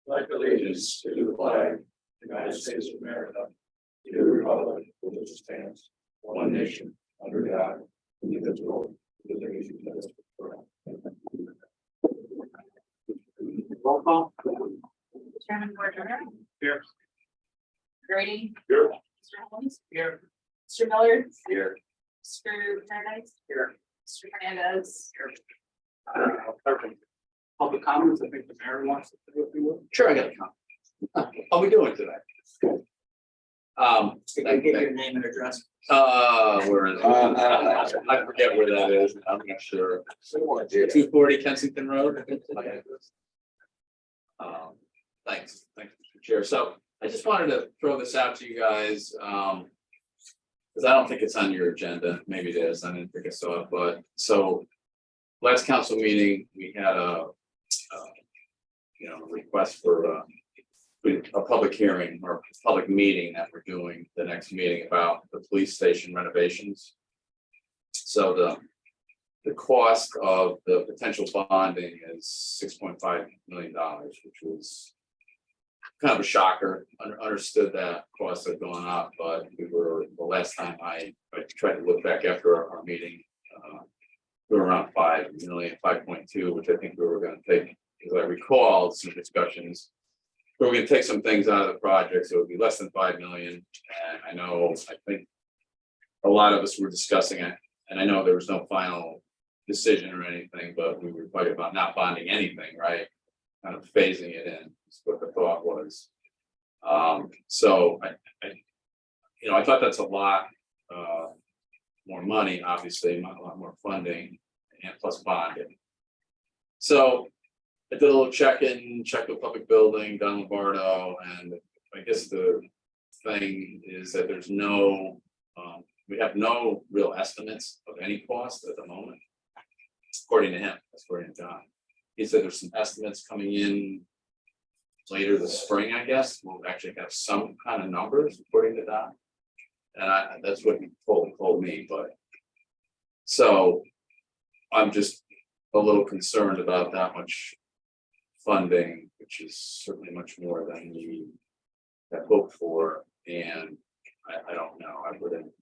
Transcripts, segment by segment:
Pledge allegiance to the flag of the United States of America, to the republic for which it stands, one nation, under God, indivisible, with liberty and justice for all. Roll call. Chairman Warner. Here. Grady. Here. Mr. Holmes. Here. Mr. Miller. Here. Mr. Paradise. Here. Mr. Hernandez. Public comments, I think the mayor wants to do if you will. Sure, I got a comment. How we doing today? Can I get your name and address? Where is it? I forget where that is, I'm not sure. 240 Kensington Road. Thanks, Mr. Chair. So I just wanted to throw this out to you guys, because I don't think it's on your agenda, maybe it is, I didn't think I saw it, but so last council meeting, we had a request for a public hearing or public meeting that we're doing the next meeting about the police station renovations. So the cost of the potential bonding is $6.5 million, which was kind of a shocker. Understood that costs have gone up, but the last time I tried to look back after our meeting, we were around 5 million, 5.2, which I think we were going to take, as I recall, some discussions. We're going to take some things out of the project, so it would be less than 5 million. And I think a lot of us were discussing it, and I know there was no final decision or anything, but we were talking about not bonding anything, right? Kind of phasing it in, is what the thought was. So I thought that's a lot more money, obviously, not a lot more funding, and plus bonding. So I did a little check with public building, Don Lombardo, and I guess the thing is that there's we have no real estimates of any cost at the moment, according to him, according to John. He said there's some estimates coming in later this spring, I guess. We'll actually have some kind of numbers, according to Don. And that's what he told me, but so I'm just a little concerned about that much funding, which is certainly much more than we had hoped for. And I don't know, I wouldn't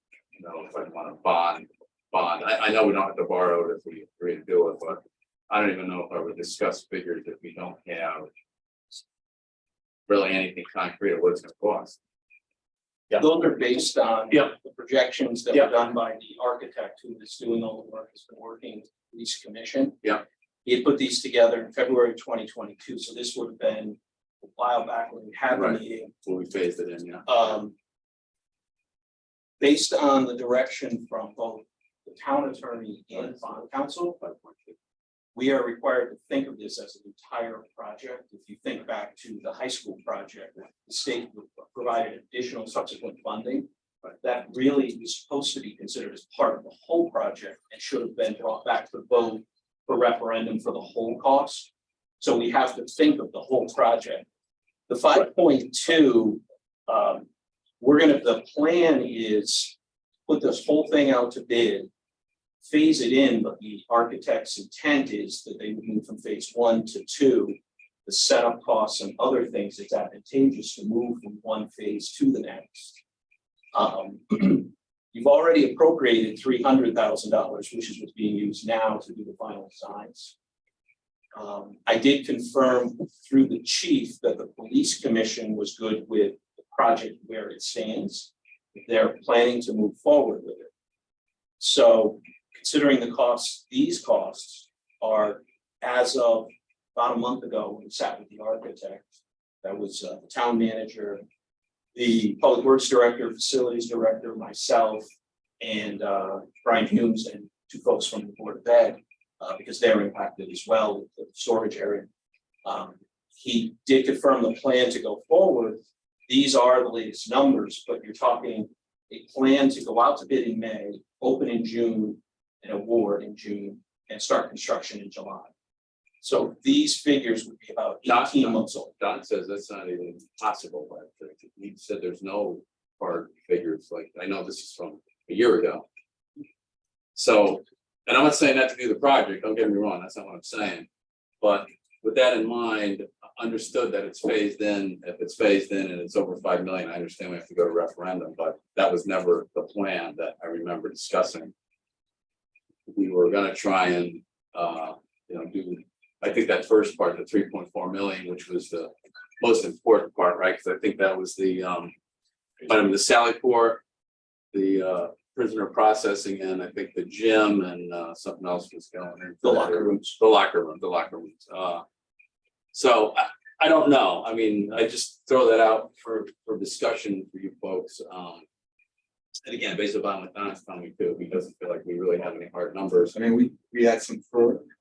know if I'd want to bond. I know we don't have to borrow it if we agree to do it, but I don't even know if I would discuss figures if we don't have really anything concrete of what it's going to cost. Yeah. Those are based on Yeah. the projections that Yeah. were done by the architect who is doing all the work, has been working with the police commission. Yeah. He had put these together in February 2022, so this would have been a while back when we had the Right. meeting. When we phased it in, yeah. Based on the direction from both the town attorney and bond counsel, we are required to think of this as an entire project. If you think back to the high school project, the state provided additional subsequent funding. But that really was supposed to be considered as part of the whole project and should have been brought back to vote for referendum for the whole cost. So we have to think of the whole project. The 5.2, the plan is put this whole thing out to bid, phase it in, but the architect's intent is that they would move from phase 1 to 2. The setup costs and other things, it's advantageous to move from one phase to the next. You've already appropriated $300,000, which is what's being used now to do the final designs. I did confirm through the chief that the police commission was good with the project where it stands. They're planning to move forward with it. So considering the costs, these costs are as of about a month ago when we sat with the architect, that was the town manager, the public works director, facilities director, myself, and Brian Humes and 2 folks from the Board of Ed, because they're impacted as well with the storage area. He did confirm the plan to go forward. These are the latest numbers, but you're talking a plan to go out to bid in May, open in June, and award in June, and start construction in July. So these figures would be about 18 months old. Don says that's not even possible, but he said there's no hard figures. Like, I know this is from a year ago. So And I'm not saying not to do the project, don't get me wrong, that's not what I'm saying. But with that in mind, understood that it's phased in, if it's phased in and it's over 5 million, I understand we have to go to referendum, but that was never the plan that I remember discussing. We were gonna try and, do, I think that first part, the 3.4 million, which was the most important part, right? Because I think that was the Sally Port, the prisoner processing, and I think the gym and something else was going in. The locker rooms. The locker rooms. So I don't know. I mean, I just throw that out for discussion for you folks. And again, based upon what Don's telling me too, he doesn't feel like we really have any hard numbers. I mean, we had some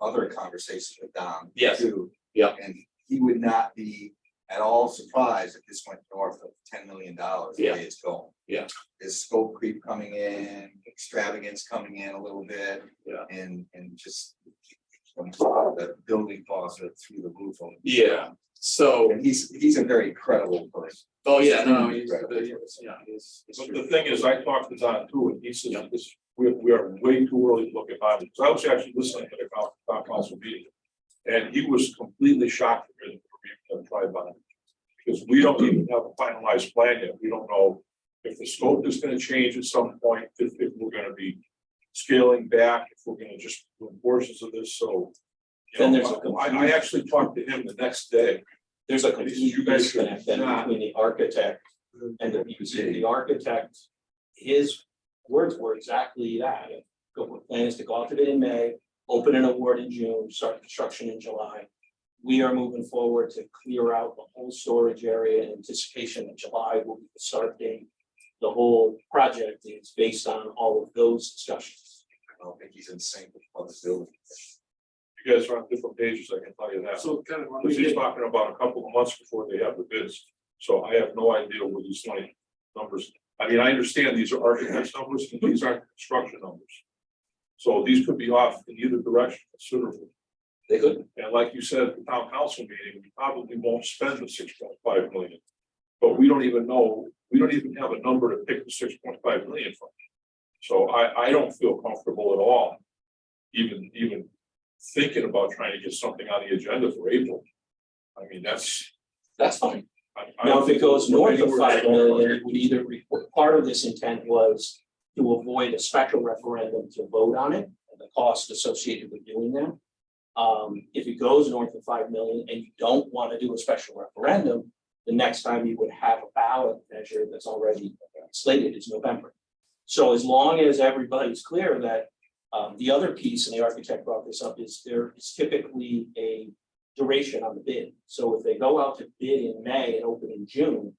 other conversations with Don. Yes. Too. Yeah. And he would not be at all surprised if this went north of $10 million, the Yeah. way it's going. Yeah. There's scope creep coming in, extravagance coming in a little bit. Yeah. And just the building costs are through the roof. on it. Yeah. So, And he's a very credible person. oh yeah, no, he's, Right. yeah, he's. But the thing is, I talked to Don too, and he says this, we are way too early to look at bonding. So I was actually listening to the town council meeting. And he was completely shocked for me to try bonding. Because we don't even have a finalized plan yet. We don't know if the scope is gonna change at some point, if we're gonna be scaling back, if we're gonna just do portions of this, so. Then there's I actually talked to him the next day. There's a You complete guys disconnect should then not- between the architect and the PUC. The architect, his words were exactly that. The plan is to go out to bid in May, open an award in June, start construction in July. We are moving forward to clear out the whole storage area in anticipation that July will be the start date. The whole project is based on all of those discussions. I don't think he's in sync with what the building. You guys are on different pages, I can tell you that. So kind of, when Because we he's get, talking about a couple of months before they have the bids, so I have no idea where these numbers. I mean, I understand these are architect's numbers, and these aren't construction numbers. So these could be off in either direction considerably. They could. And like you said, at the town council meeting, we probably won't spend the 6.5 million. But we don't even know, we don't even have a number to pick the 6.5 million from. So I don't feel comfortable at all, even thinking about trying to get something on the agenda for April. I mean, that's. fine. I Now, don't if it goes think we're north of anywhere 5 near- million, it would either, part of this intent was to avoid a special referendum to vote on it, and the cost associated with doing that. If it goes north of 5 million and you don't want to do a special referendum, the next time you would have a ballot measure that's already slated is November. So as long as everybody's clear that, the other piece, and the architect brought this up, is there is typically a duration on the bid. So if they go out to bid in May and open in June,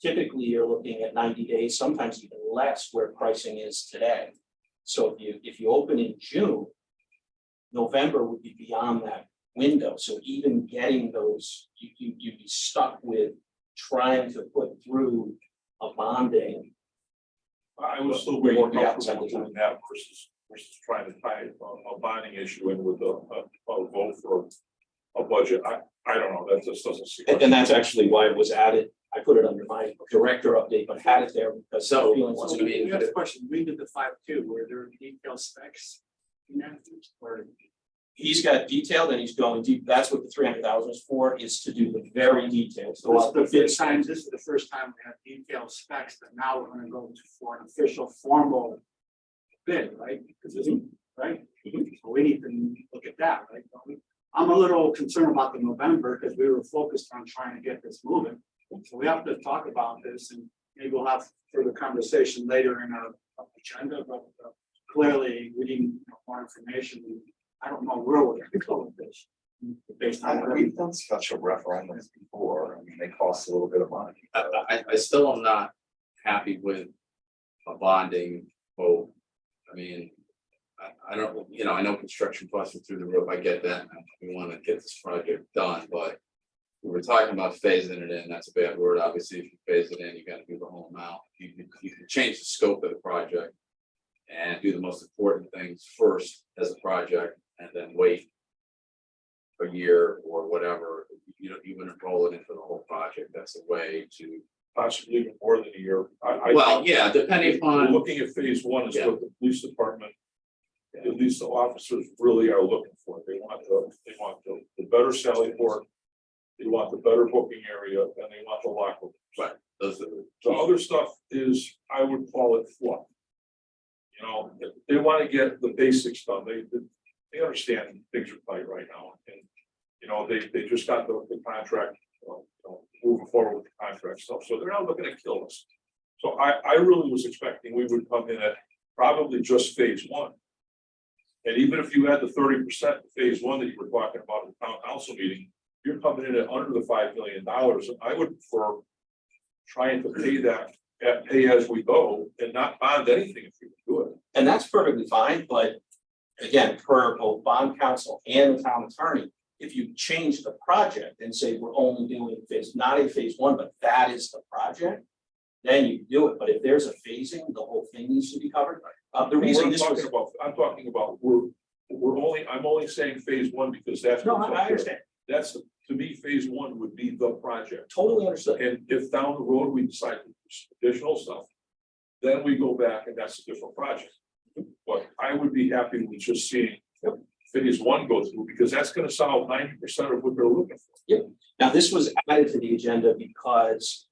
typically you're looking at 90 days, sometimes even less where pricing is today. So if you open in June, November would be beyond that window. So even getting those, you'd be stuck with trying to put through a bonding. I was still We way more won't be outside comfortable the time. doing that versus trying to tie a bonding issue in with a vote for a budget. I don't know, that just doesn't seem. And that's actually why it was added. I put it under my director update, but had it there because the feeling so wasn't. we have a question, we did the 5.2, were there detailed specs? In that, or He's got detailed and he's going deep. That's what the 300,000 is for, is to do the very detailed. So this is the first time we have detailed specs, but now we're gonna go for an official formal bid, right? Because it's, right? So we need to look at that, right? Don't we? I'm a little concerned about the November because we were focused on trying to get this moving. So we have to talk about this and maybe we'll have further conversation later in our agenda, but clearly we need more information. I don't know where we're gonna go with this. Based on whatever. We've done special referendums before. I mean, they cost a little bit of money. I still am not happy with a bonding vote. I mean, I don't, I know construction costs are through the roof, I get that, and we wanna get this project done, but we were talking about phasing it in, that's a bad word, obviously, if you phase it in, you gotta do the whole amount. You can change the scope of the project and do the most important things first as a project, and then wait a year or whatever, you wouldn't roll it into the whole project, that's a way to. Possibly even more than a year. Well, yeah, depending We're upon, looking at phase one is Yeah. what the police department police officers really are looking for. They want the better Sally Port. They want the better booking area, and they want the locker room. Right. Those are The other stuff is, I would call it fluff. You know, they want to get the basics done. They understand things are tight right now, and, you know, they just got the contract, moving forward with the contract stuff, so they're not looking to kill us. So I really was expecting we would come in at probably just phase one. And even if you had the 30% phase one that you were talking about in the town council meeting, you're coming in at under the $5 million. And I would prefer trying to pay that at pay as we go and not bond anything if you can do it. And that's perfectly fine, but again, per both bond counsel and the town attorney, if you change the project and say we're only doing not a phase one, but that is the project, then you do it. But if there's a phasing, the whole thing needs to be covered. The reason I'm this was, talking about, I'm only saying phase one because that's. no, what's up I there. understand, That's, to me, phase one would be the project. totally understood. And if down the road we decide to do some additional stuff, then we go back and that's a different project. But I would be happy with just seeing phase one go through, because that's gonna solve 90% of what they're looking for. Now, this was added to the agenda because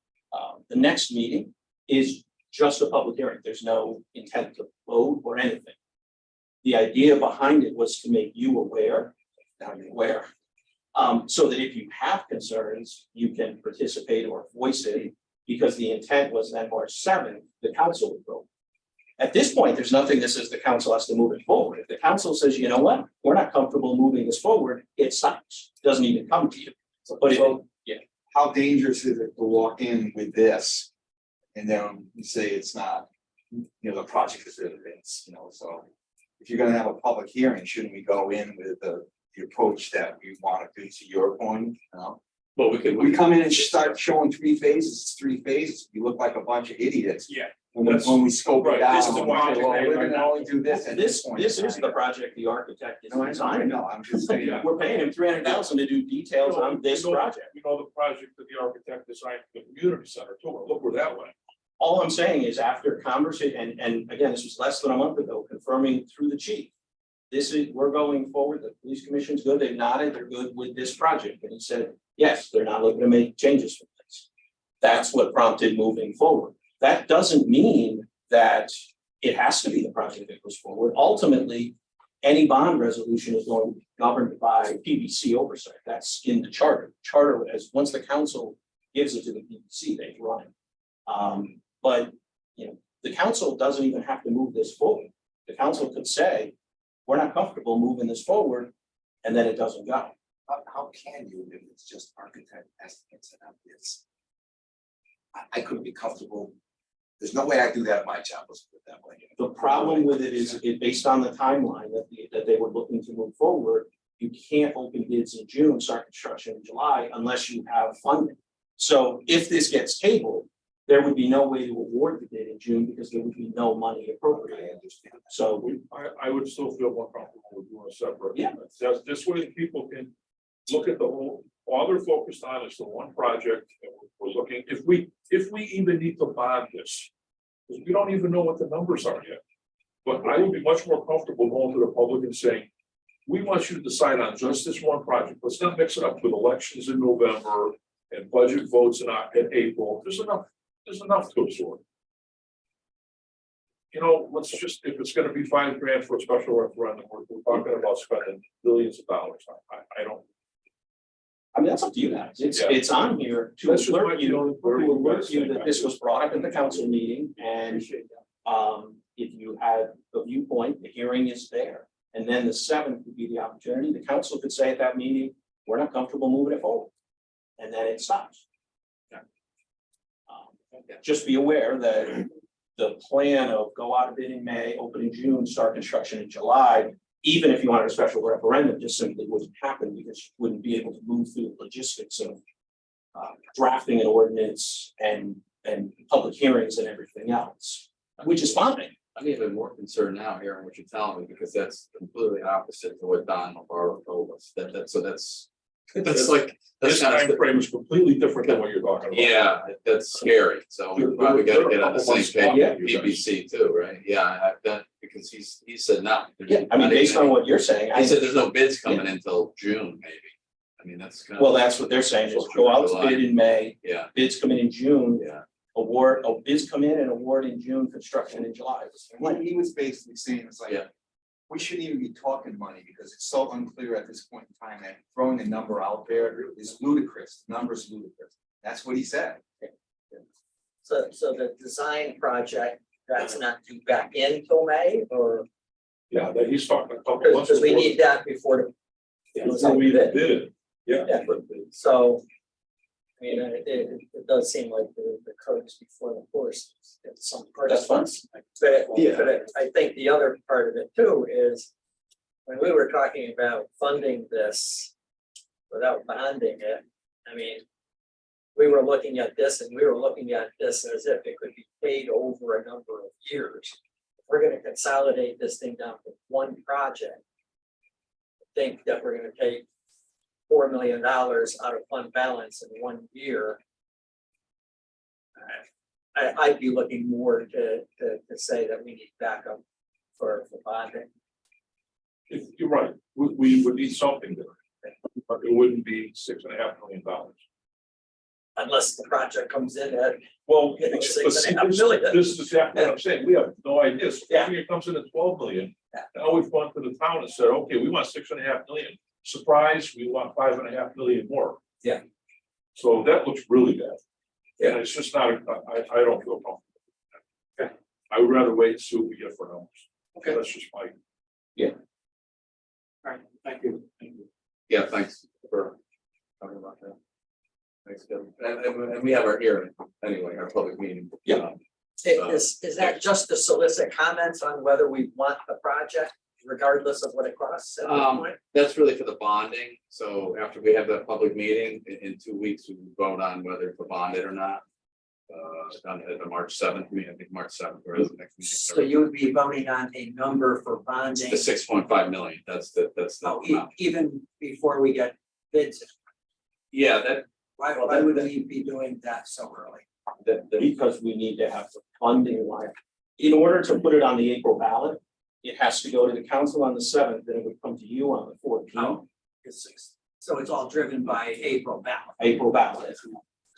the next meeting is just a public hearing. There's no intent to vote or anything. The idea behind it was to make you aware, now you're aware, so that if you have concerns, you can participate or voice it, because the intent was that March 7th, the council would vote. At this point, there's nothing that says the council has to move it forward. If the council says, you know what, we're not comfortable moving this forward, it stops, doesn't even come to you. But How dangerous is it to walk in with this? And then you say it's not, the project is really this, so. If you're gonna have a public hearing, shouldn't we go in with the approach that we want to do, to your point, Well, we could, We come in and start showing 3 phases, it's 3 phases, we look like a bunch of idiots. Yeah. When we scope Right, it out, this is the we say, project well, they we're right gonna now. only do this at this point. is in the time. project the architect is No, I designing. know, I'm just saying. Yeah. We're paying him $300,000 to do details on this project. You know, the project that the architect designed for the community center too, look where that went. All I'm saying is after conversation, and again, this was less than a month ago, confirming through the chief. We're going forward, the police commission's good, they've nodded, they're good with this project, and he said, yes, they're not looking to make changes for this. That's what prompted moving forward. That doesn't mean that it has to be the project that goes forward. Ultimately, any bond resolution is going to be governed by PBC oversight. That's in the charter. Charter, as once the council gives it to the PBC, they run it. But the council doesn't even have to move this forward. The council could say, we're not comfortable moving this forward, and then it doesn't go. How can you, if it's just architect estimates and it's. I couldn't be comfortable, there's no way I do that in my job, let's put it that way. The problem with it is, based on the timeline that they were looking to move forward, you can't open bids in June, start construction in July, unless you have funding. So if this gets tabled, there would be no way to award the bid in June because there would be no money appropriated. I understand. So I would still feel more comfortable with doing a separate. Yeah. Just this way people can look at the whole, all they're focused on is the one project that we're looking, if we even need to bond this. Because we don't even know what the numbers are yet. But I would be much more comfortable going to the public and saying, we want you to decide on just this one project. Let's not mix it up with elections in November and budget votes in April. There's enough to absorb. Let's just, if it's gonna be $5,000 for a special referendum, we're talking about spending billions of dollars. I mean, that's up to you guys. Yeah. It's on here to That's just alert my you, feeling. that this was brought up at the council meeting, and if you had a viewpoint, the hearing is there. And then the 7th would be the opportunity. The council could say at that meeting, we're not comfortable moving it forward. And then it stops. Just be aware that the plan of go out of bid in May, open in June, start construction in July, even if you wanted a special referendum, just simply wouldn't happen because you wouldn't be able to move through the logistics of drafting an ordinance and public hearings and everything else, which is fine. I'm even more concerned now hearing what you're telling me, because that's completely opposite to what Don Navarro told us. That's like, that's This kind time of, frame is completely different than what you're talking about. yeah, that's scary. So we probably gotta get on the same page Yeah. with PBC too, right? Yeah, because he said no. there's Yeah, I mean, not based even on any- what you're saying, He said there's no bids coming in until June, maybe. I mean, that's kind of. well, that's what they're saying, so go out to bid in May, Yeah, bids come in June, yeah, bids come in and award in June, construction in July. He was basically saying, it's like. Yeah. We shouldn't even be talking money because it's so unclear at this point in time that throwing a number out there is ludicrous, the number's ludicrous. That's what he said. So the design project, that's not due back in till May, or, Yeah, that he's talking a couple months. because we before- need that before the. Before we even did it, yeah. Yeah. So, I mean, it does seem like the cart is before the horse at some part. That's fine. But I think the other part of it too is, when we were talking about funding this without bonding it, I mean, we were looking at this and we were looking at this as if it could be paid over a number of years. If we're gonna consolidate this thing down to one project, I think that we're gonna take $4 million out of fund balance in 1 year. I'd be looking more to say that we need backup for bonding. You're right, we would need something there. But it wouldn't be $6.5 million. Unless the project comes in at, Well, You know, but $6.5 see, million. this is exactly what I'm saying, we have no idea, so Yeah. it comes in at 12 million. Yeah. Now we've gone to the town and said, okay, we want 6.5 million, surprise, we want 5.5 million more. Yeah. So that looks really bad. And it's just not, I don't feel comfortable. Okay. I would rather wait and see what we get for numbers. Okay. That's just my, All right, thank you. yeah, thanks for talking about that. Thanks, Kevin. And we have our hearing anyway, our public meeting. Yeah. is that just to solicit comments on whether we want the project, regardless of what it costs at this point? That's really for the bonding, so after we have that public meeting, in 2 weeks, we will vote on whether to bond it or not. On the March 7th, I think March 7th, or is the next So meeting. you would be voting on a number for bonding, The 6.5 million, that's the amount. even before we get bids. Yeah, that, Why would we be doing that so early? Because we need to have the funding line. In order to put it on the April ballot, it has to go to the council on the 7th, then it would come to you on the 14th, So it's all driven by April ballot. April ballot.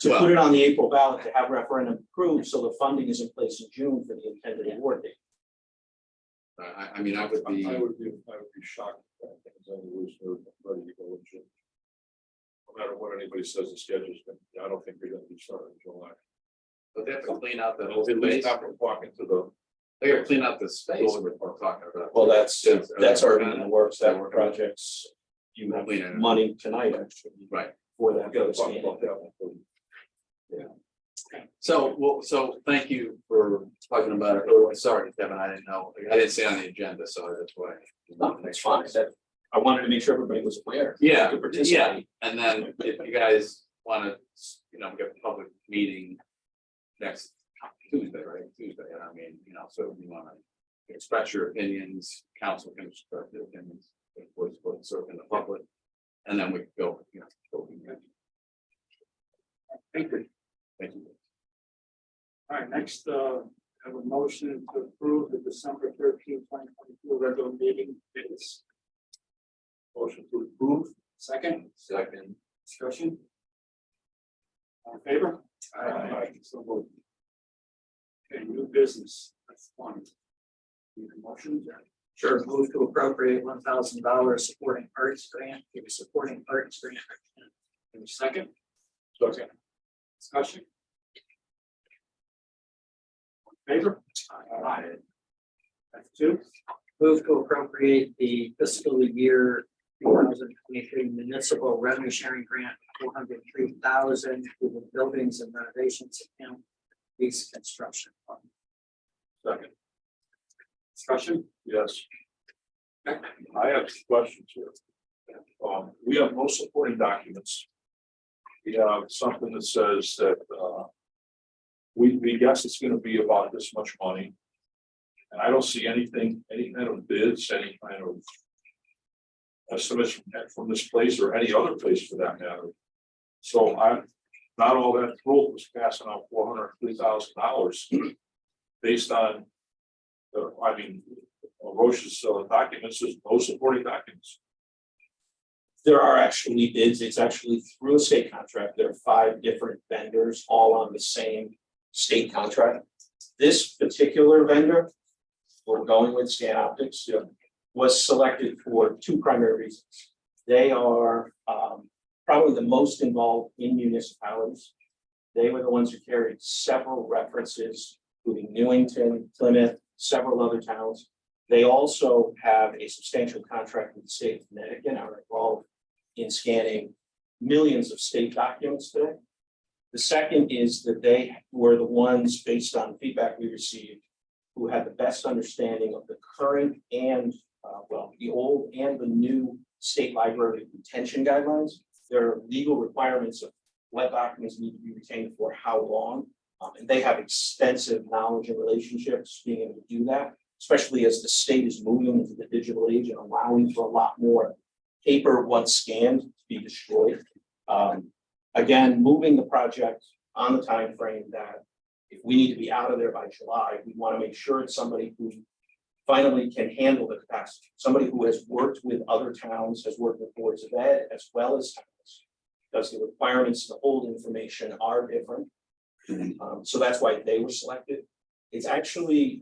To put it on the April ballot, to have referendum approved, so the funding is in place in June for the intended award date. I mean, I would be, I would be shocked if that things was ready to go in June. No matter what anybody says the schedule's been, I don't think we're gonna be starting in July. but they have to clean out the whole At least space. after walking to the. They gotta clean out the space we're talking about. Well, that's already in the works, that Working. projects. You have Clean it up. money tonight, actually, Right, for We that. gotta talk about that one. so, well, so thank you for talking about it. Oh, sorry, Kevin, I didn't know, I didn't see it on the agenda, so that's why. No, that's fine. I wanted to make sure everybody was aware. Yeah, To participate. And then if you guys wanna, get a public meeting next Tuesday, right? Tuesday, I mean, so if you wanna express your opinions, council can express their opinions, of course, serve in the public. And then we can go, go from there. Thank you. Thank you. All right, next, have a motion to approve the December 13, 2022 regular meeting minutes. Motion to approve. Second, Second. discussion. All in favor? Aye. So moved. Okay, new business, that's one. Need a motion? Sure, move to appropriate $1,000 supporting arts grant, give a supporting arts grant. Give a second, Second. discussion. All in favor? Aye. That's two. Move to appropriate the fiscal year 2023 municipal revenue sharing grant, $403,000 to the buildings and renovations account, lease construction fund. Second. Discussion. Yes. I have some questions here. We have no supporting documents. We have something that says that, we guess it's gonna be about this much money. And I don't see anything, any kind of bids, any kind of estimates from this place or any other place for that matter. So I'm not all that thrilled with passing out $403,000 based on the Roche's documents, there's no supporting documents. There are actually bids, it's actually through a state contract, there are 5 different vendors, all on the same state contract. This particular vendor, we're going with Scan Optics, was selected for 2 primary reasons. They are probably the most involved in municipalities. They were the ones who carried several references, including Newington, Plymouth, several other towns. They also have a substantial contract with the state of Connecticut and are involved in scanning millions of state documents today. The second is that they were the ones, based on feedback we received, who had the best understanding of the current and, the old and the new state library retention guidelines. There are legal requirements of what documents need to be retained for how long. And they have extensive knowledge and relationships being able to do that, especially as the state is moving into the digital age and allowing for a lot more paper once scanned to be destroyed. Again, moving the project on the time frame that if we need to be out of there by July, we want to make sure it's somebody who finally can handle the capacity. Somebody who has worked with other towns, has worked with boards of ed as well as towns, because the requirements to hold information are different. So that's why they were selected. It's actually,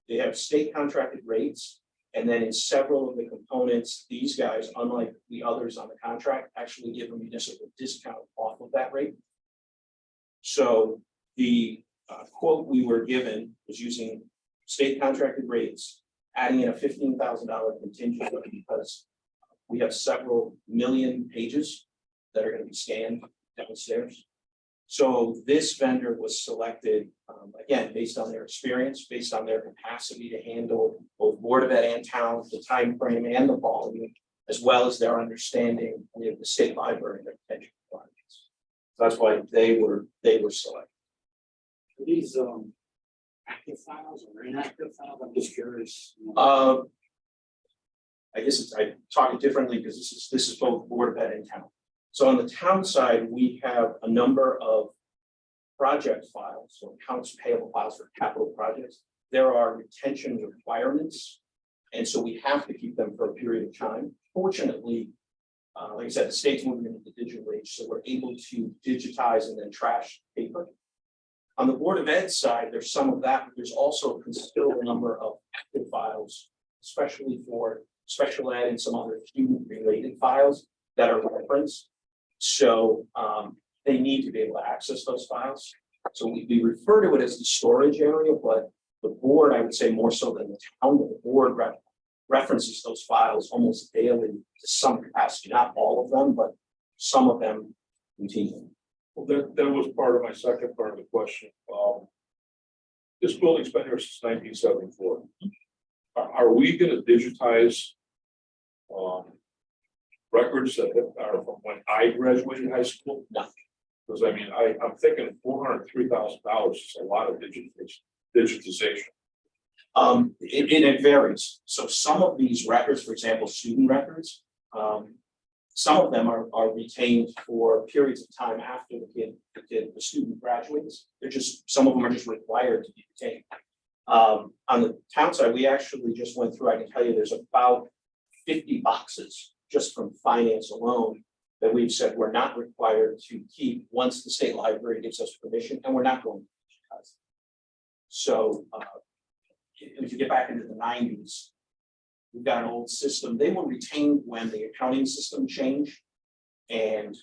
they have state contracted rates. And then in several of the components, these guys, unlike the others on the contract, actually give a municipal discount off of that rate. So the quote we were given was using state contracted rates, adding in a $15,000 contingent because we have several million pages that are going to be scanned downstairs. So this vendor was selected, again, based on their experience, based on their capacity to handle both Board of Ed and town, the time frame and the volume, as well as their understanding of the state library and their retention requirements. So that's why they were selected. Are these active files or inactive files? I'm just curious. I guess I talk it differently because this is both Board of Ed and town. So on the town side, we have a number of project files, so accounts payable files for capital projects. There are retention requirements, and so we have to keep them for a period of time. Fortunately, like I said, the state's moving into the digital age, so we're able to digitize and then trash paper. On the Board of Ed side, there's some of that, but there's also a considerable number of active files, especially for special ed and some other student-related files that are referenced. So they need to be able to access those files. So we refer to it as the storage area, but the board, I would say more so than the town, but the board references those files almost daily to some capacity, not all of them, but some of them continue. Well, that was part of my second part of the question. This building's been here since 1974. Are we gonna digitize records that are from when I graduated high school? No. Because I mean, I'm thinking $403,000 is a lot of digitization. It varies. So some of these records, for example, student records, some of them are retained for periods of time after the student graduates. Some of them are just required to be retained. On the town side, we actually just went through, I can tell you there's about 50 boxes just from finance alone that we've said we're not required to keep once the state library gives us permission, and we're not going to digitize. So if you get back into the 90s, we've got an old system. They were retained when the accounting system changed, and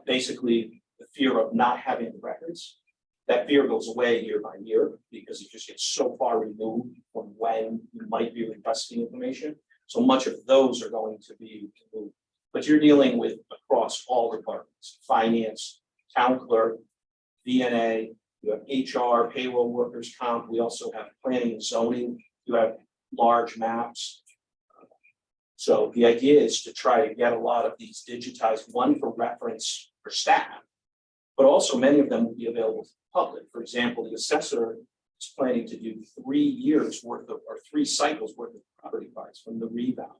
basically the fear of not having the records, that fear goes away year by year because it just gets so far removed from when you might be requesting information. So much of those are going to be removed. But you're dealing with across all departments: finance, town clerk, DNA, you have HR, payroll, workers' comp. We also have planning and zoning. You have large maps. So the idea is to try to get a lot of these digitized, one for reference for staff, but also many of them will be available to the public. For example, the assessor is planning to do 3 years worth of, or 3 cycles worth of property cards from the rebound.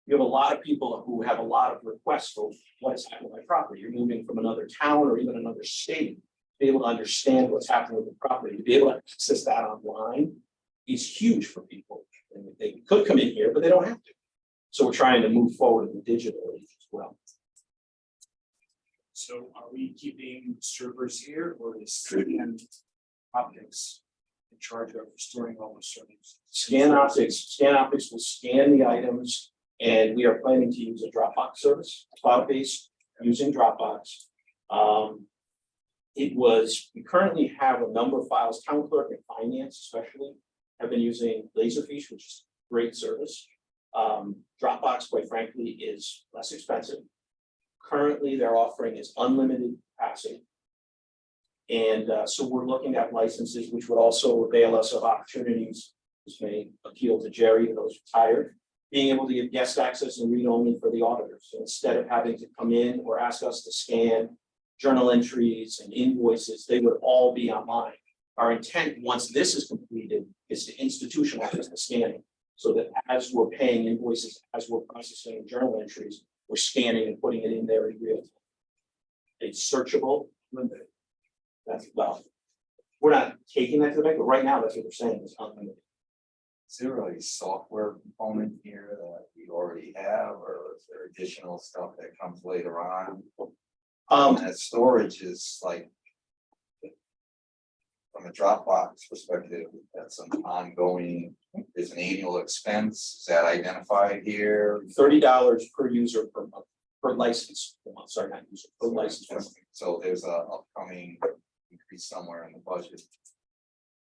You have a lot of people who have a lot of requests for what is happening with my property. You're moving from another town or even another state. To be able to understand what's happening with the property, to be able to access that online is huge for people. And they could come in here, but they don't have to. So we're trying to move forward in the digital age as well. So are we keeping servers here or is Scan Optics in charge of storing all the servers? Scan Optics will scan the items, and we are planning to use a Dropbox service, cloud-based, using Dropbox. We currently have a number of files, town clerk and finance especially, have been using Laserfish, which is a great service. Dropbox, quite frankly, is less expensive. Currently, their offering is unlimited capacity. And so we're looking at licenses, which would also avail us of opportunities. This may appeal to Jerry, those retired, being able to give guest access and read only for the auditors. So instead of having to come in or ask us to scan journal entries and invoices, they would all be online. Our intent, once this is completed, is to institutionalize the scanning. So that as we're paying invoices, as we're processing journal entries, we're scanning and putting it in there in real time. It's searchable, limited. That's, well, we're not taking that to the bank, but right now, that's what they're saying is unlimited. Is there really a software component here that we already have, or is there additional stuff that comes later on? That storage is like, from a Dropbox perspective, that's an ongoing, is an annual expense, is that identified here? $30 per user per month, per license per month, sorry, not user, per license per month. So there's a upcoming increase somewhere in the budget.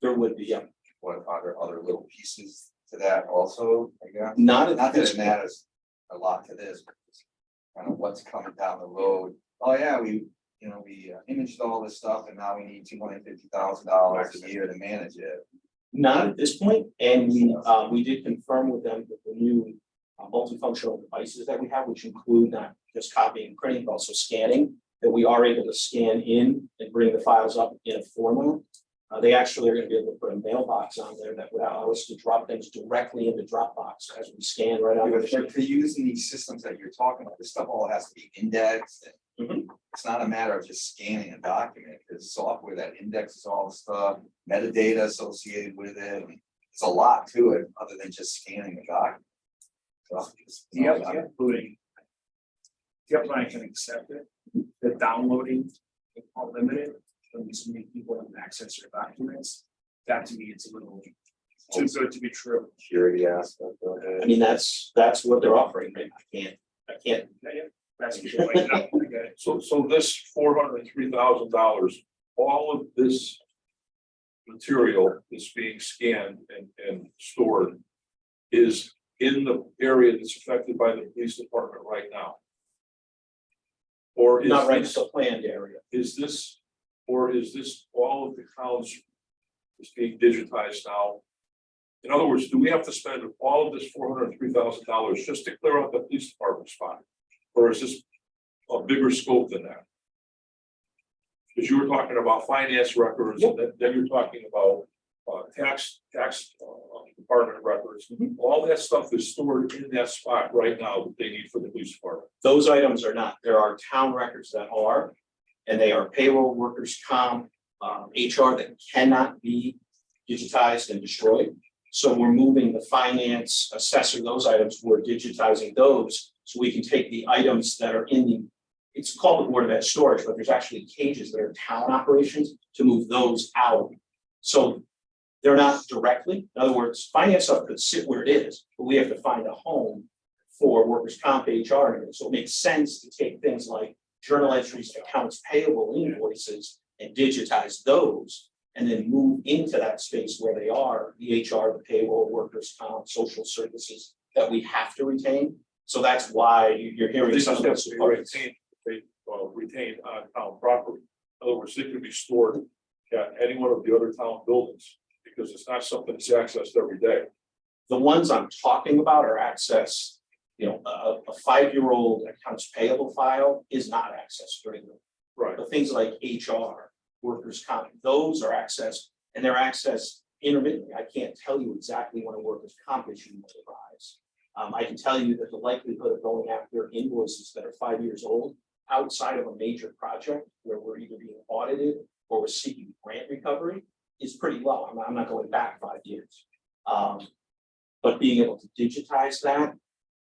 There would be, yeah, What are there other little pieces to that also, I guess? not Not at that this it point. matters a lot to this, but just kind of what's coming down the road. Oh, yeah, we imaged all this stuff and now we need $250,000 a year to manage it. Not at this point, and we did confirm with them that the new multifunctional devices that we have, which include not just copying and printing, but also scanning, that we are able to scan in and bring the files up in a format. They actually are going to be able to put a mailbox on there that would allow us to drop things directly into Dropbox as we scan right out of the But machine. for using these systems that you're talking about, this stuff all has to be indexed. And it's not a matter of just scanning a document. There's software that indexes all the stuff, metadata associated with it. I mean, it's a lot to it other than just scanning a document. So, Including. The upline can accept it, the downloading is unlimited, when so many people have access to documents. That to me, it's a little too good to be true. Security aspect of I it. mean, that's what they're offering. I can't. That's what you're like, no, I get it. So this $403,000, all of this material is being scanned and stored is in the area that's affected by the police department right now. Or is Not right, this, it's a planned area. is this, or is this all of the counts is being digitized now? In other words, do we have to spend all of this $403,000 just to clear out the police department spot? Or is this a bigger scope than that? Because you were talking about finance records, and then you're talking about tax department records. All that stuff is stored in that spot right now that they need for the police department. Those items are not. There are town records that are, and they are payroll, workers' comp, HR that cannot be digitized and destroyed. So we're moving the finance assessor, those items, we're digitizing those, so we can take the items that are in the, it's called the Board of Ed storage, but there's actually cages that are town operations to move those out. So they're not directly, in other words, finance stuff could sit where it is, but we have to find a home for workers' comp, HR, and everything. So it makes sense to take things like journal entries, accounts payable, invoices, and digitize those, and then move into that space where they are, the HR, the payroll, workers' comp, social services that we have to retain. So that's why you're hearing They some just of have those to be departments. retained on town property. In other words, they could be stored at any one of the other town buildings, because it's not something that's accessed every day. The ones I'm talking about are accessed, a 5-year-old accounts payable file is not accessed during the, Right. but things like HR, workers' comp, those are accessed, and they're accessed intermittently. I can't tell you exactly when a workers' comp issue might arise. I can tell you that the likelihood of going after invoices that are 5 years old outside of a major project where we're either being audited or we're seeking grant recovery is pretty low. I'm not going back 5 years. But being able to digitize that,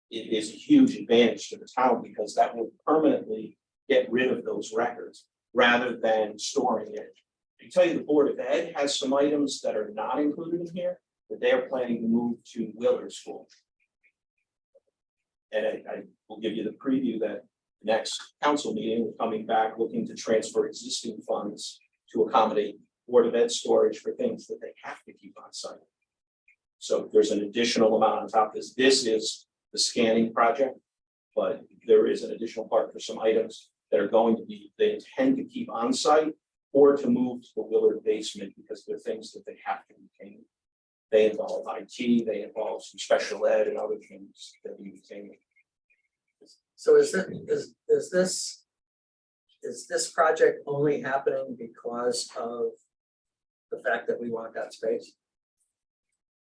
it is a huge advantage to the town because that will permanently get rid of those records rather than storing it. I can tell you, the Board of Ed has some items that are not included in here that they are planning to move to Willard School. And I will give you the preview that next council meeting, we're coming back looking to transfer existing funds to accommodate Board of Ed storage for things that they have to keep on site. So there's an additional amount on top of this. This is the scanning project, but there is an additional part for some items that are going to be, they intend to keep on site or to move to the Willard basement because they're things that they have to retain. They involve IT, they involve some special ed and other things that we retain. So is this project only happening because of the fact that we want that space?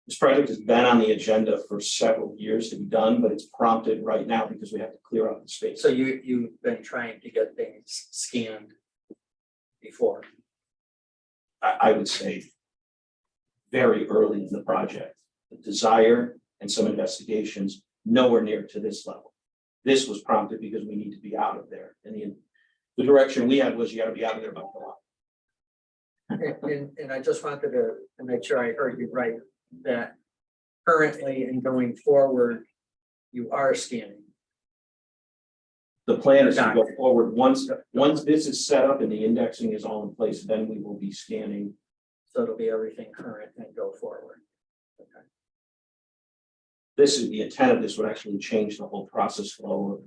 This project has been on the agenda for several years to be done, but it's prompted right now because we have to clear out the space. So you've been trying to get things scanned before? I would say very early in the project, the desire and some investigations nowhere near to this level. This was prompted because we need to be out of there. And the direction we had was you got to be out of there about the lot. And I just wanted to make sure I heard you right, that currently and going forward, you are scanning. The plan is to go forward, once this is set up and the indexing is all in place, then we will be scanning. So it'll be everything current and go forward. Okay. This is the intent of this would actually change the whole process flow of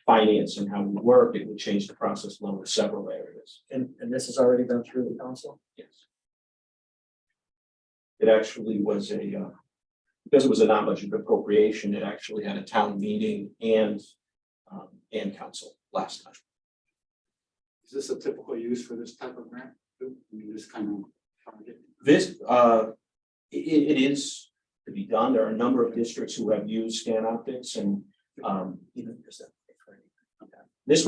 finance and how we work. It would change the process flow of several areas. And this has already been through the council? Yes. It actually was because it was a non-budget appropriation, it actually had a town meeting and council last time. Is this a typical use for this type of grant? You just kind of target. This, it is to be done. There are a number of districts who have used Scan Optics and Even because that. this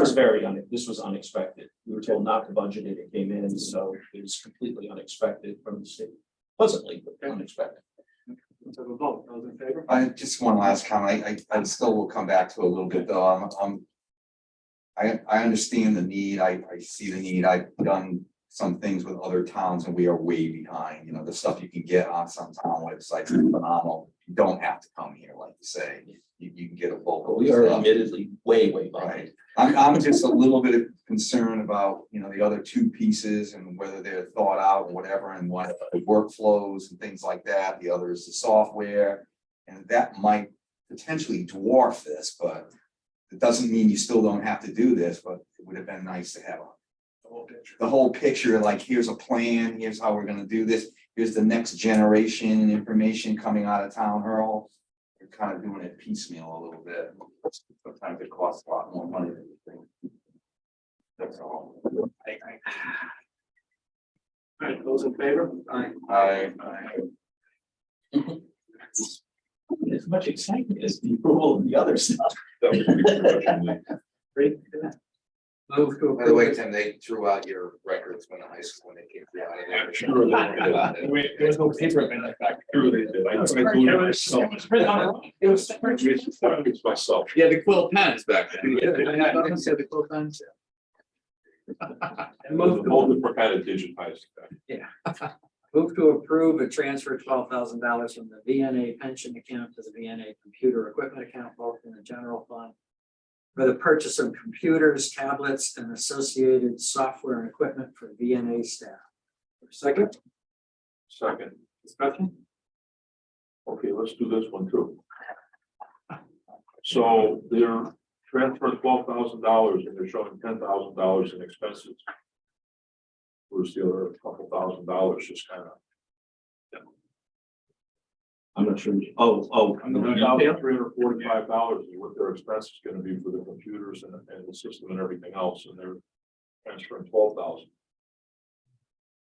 was unexpected. We were told not to budget it. It came in, so it was completely unexpected from the state. Pleasantly, but unexpected. Let's have a vote. Those in favor? I just one last comment. I still will come back to it a little bit though. I understand the need. I see the need. I've done some things with other towns and we are way behind. You know, the stuff you can get on some town websites is phenomenal. You don't have to come here, like you say. You can get a bulk But of we are stuff. admittedly way behind. Right. I'm just a little bit concerned about, you know, the other two pieces and whether they're thought out and whatever and what the workflows and things like that. The other is the software. And that might potentially dwarf this, but it doesn't mean you still don't have to do this, but it would have been nice to have the whole picture, like here's a plan, here's how we're gonna do this, here's the next generation information coming out of town hall. You're kind of doing it piecemeal a little bit. Sometimes it costs a lot more money than you think. That's all. All right, those in favor? Aye. As much excitement as the approval of the other stuff. That was pretty much Great. Move to By the way, approve. Tim, they threw out your records when the high school, when they came out of there. I'm sure they did. There was no paper in that back. Sure they did. I tried doing it myself. It was separate. It's myself. Yeah, the quill pens back then. And move All to, different kind of digitized. Move to approve a transfer $12,000 from the VNA pension account to the VNA computer equipment account, both in the general fund, for the purchase of computers, tablets, and associated software and equipment for VNA staff. second, Second. discussion? Okay, let's do this one too. So they're transferring $12,000 and they're showing $10,000 in expenses. Where's the other couple $1,000 just kind of. I'm not sure. Oh. $345 is what their expense is gonna be for the computers and the system and everything else, and they're transferring 12,000.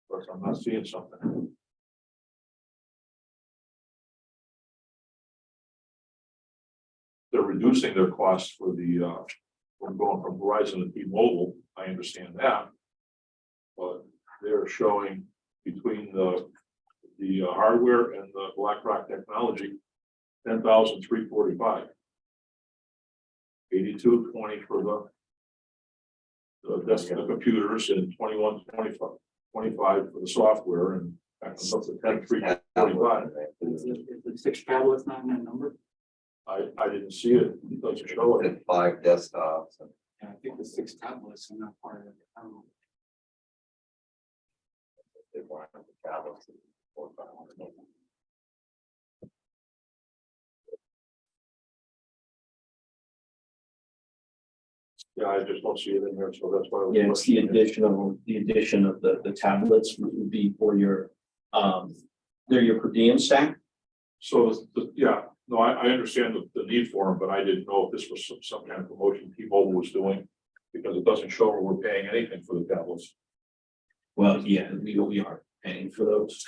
But I'm not seeing something. They're reducing their costs for the, from going from Verizon to T-Mobile, I understand that. But they're showing between the hardware and the BlackRock technology, 10,345. 8220 for the desktop computers and 2125 for the software, and that comes up to 10,345. Is the 6 tablets not in that number? I didn't see it, it doesn't show it. And 5 desktops. And Yeah, I think the 6 tablets are not part of it. I don't know. they want the tablets, 400 or 500. Yeah, I just don't see it in there, so that's why. I was Yeah, it's the questioning it. addition of the tablets would be for your, they're your per diem staff. So, yeah, no, I understand the need for them, but I didn't know if this was some kind of promotion T-Mobile was doing. Because it doesn't show where we're paying anything for the tablets. Well, yeah, we are paying for those.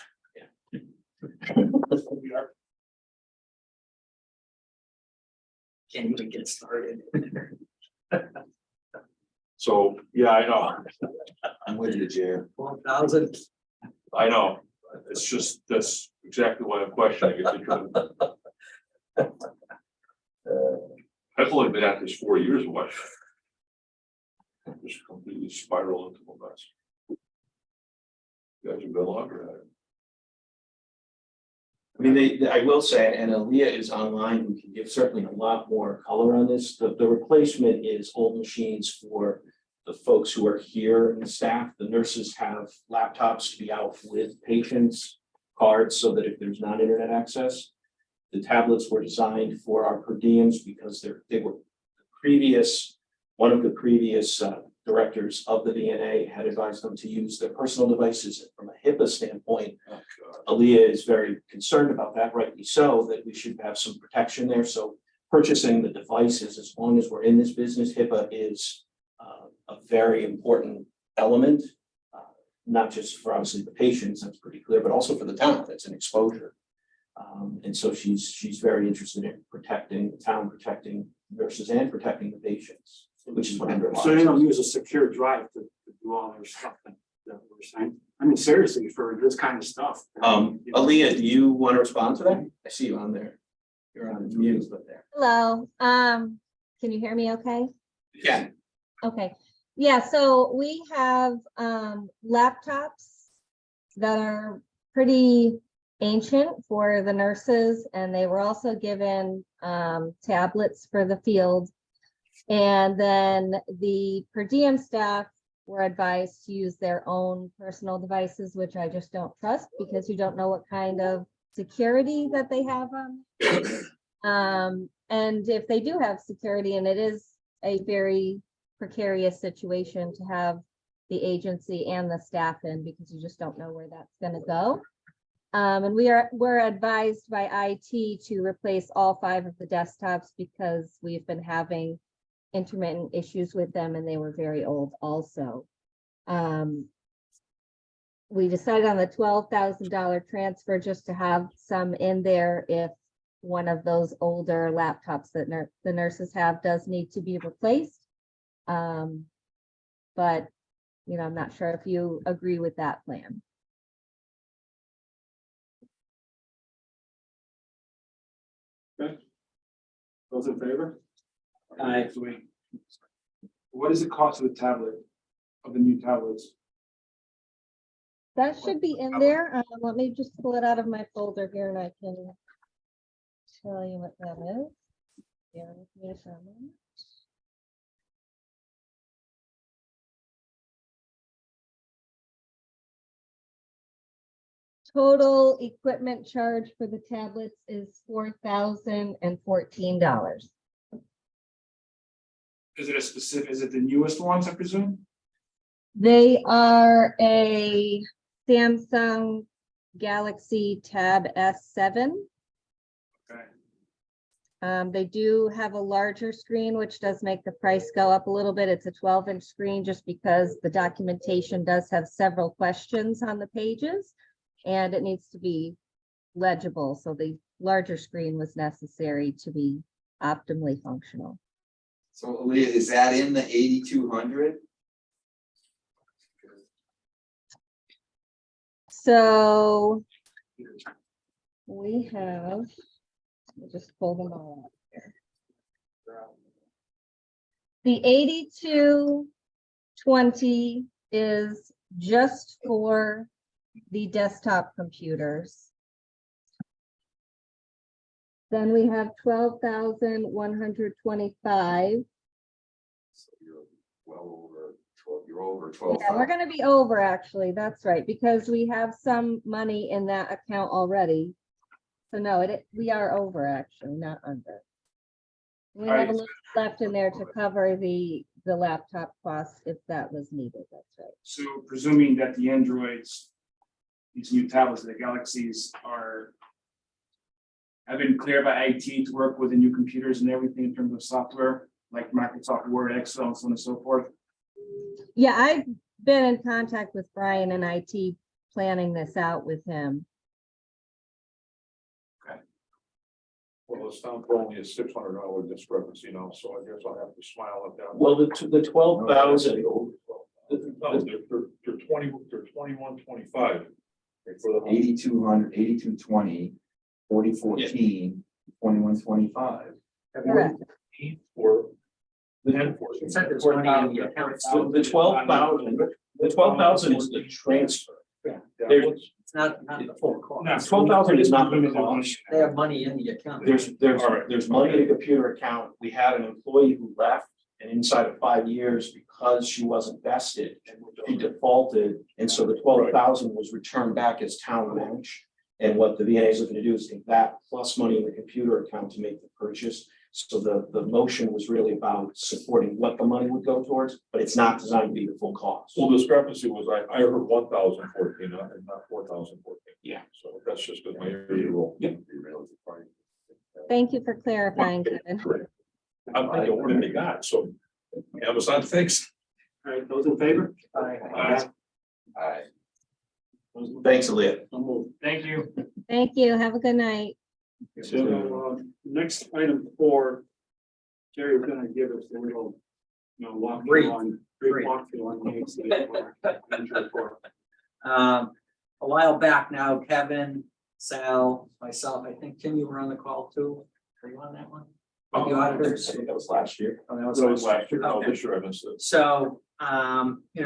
Can't even get started. So, yeah, I know, I'm with you, Jerry. 1,000. I know, it's just, that's exactly why I'm questioning it, because I've only been at this 4 years away. Just completely spiral into a mess. You guys have been longer at it. I mean, I will say, and Aaliyah is online, who can give certainly a lot more color on this. The replacement is old machines for the folks who are here and the staff. The nurses have laptops to be out with patients, cards, so that if there's not internet access. The tablets were designed for our per diems because they were one of the previous directors of the VNA had advised them to use their personal devices. From a HIPAA standpoint, Oh, God. Aaliyah is very concerned about that, rightly so, that we should have some protection there. So purchasing the devices, as long as we're in this business, HIPAA is a very important element, not just for obviously the patients, that's pretty clear, but also for the town, that's an exposure. And so she's very interested in protecting the town, protecting nurses and protecting the patients, which is what I'm. So they don't use a secure drive to do all their stuff that we're saying. I mean, seriously, for this kind of stuff. Aaliyah, do you want to respond to that? I see you on there. You're on mute, but there. Hello, can you hear me okay? Yeah. Okay, yeah, so we have laptops that are pretty ancient for the nurses, and they were also given tablets for the field. And then the per diem staff were advised to use their own personal devices, which I just don't trust because you don't know what kind of security that they have on. And if they do have security, and it is a very precarious situation to have the agency and the staff in, because you just don't know where that's going to go. And we're advised by IT to replace all 5 of the desktops because we've been having intermittent issues with them, and they were very old also. We decided on the $12,000 transfer just to have some in there if one of those older laptops that the nurses have does need to be replaced. But, you know, I'm not sure if you agree with that plan. Those in favor? Aye. So what is the cost of the tablet, of the new tablets? That should be in there. Let me just pull it out of my folder here and I can tell you what that is. Bear with me for a minute. Total equipment charge for the tablets is $4,014. Is it a specific, is it the newest ones, I presume? They are a Samsung Galaxy Tab S7. Okay. They do have a larger screen, which does make the price go up a little bit. It's a 12-inch screen just because the documentation does have several questions on the pages and it needs to be legible. So the larger screen was necessary to be optimally functional. So Aaliyah, is that in the 8,200? So we have We'll just pull them all up here. The 8220 is just for the desktop computers. Then we have 12,125. So you're well over 12, you're over 12. Yeah, we're gonna be over, actually, that's right, because we have some money in that account already. So no, we are over, actually, not under. We have a Alright. little left in there to cover the laptop costs if that was needed, that's right. So presuming that the Androids, these new tablets, the Galaxies have been cleared by IT to work with the new computers and everything in terms of software, like Microsoft Word, Excel, and so on and so forth. Yeah, I've been in contact with Brian and IT planning this out with him. Well, it's down to only a $600 discrepancy now, so I guess I'll have to smile at that. Well, the 12,000, No, they're 21, 25. For the 8,200, 8,220, 4014, 2125. Correct. for the end for. It said there's money in the account. the 12,000 is the transfer. There's, It's not the full cost. No, 12,000 is not the cost. They have money in the account. There's money in the computer account. We had an employee who left, and inside of 5 years, because she wasn't vested, she defaulted, and so the 12,000 was returned back as town match. And what the VNA is looking to do is take that plus money in the computer account to make the purchase. So the motion was really about supporting what the money would go towards, but it's not designed to be the full cost. Well, discrepancy was, I heard 1,014, not 4,014. Yeah. So that's just my area rule. Yep. Thank you for clarifying, Kevin. I'm thinking, what did they got? So Amazon fixed. All right, those in favor? Aye. Aye. Thanks, Aaliyah. Thank you. Thank you. Have a good night. So, next item 4, Jerry's gonna give us a little, walk Brief. on. Brief. Walkthrough on the HCA report. A while back now, Kevin, Sal, myself, I think Tim, you were on the call too. Were you on that one? With the auditors? I think that was last year. Oh, that was So it was last last year, no, Okay. this year I missed it. So,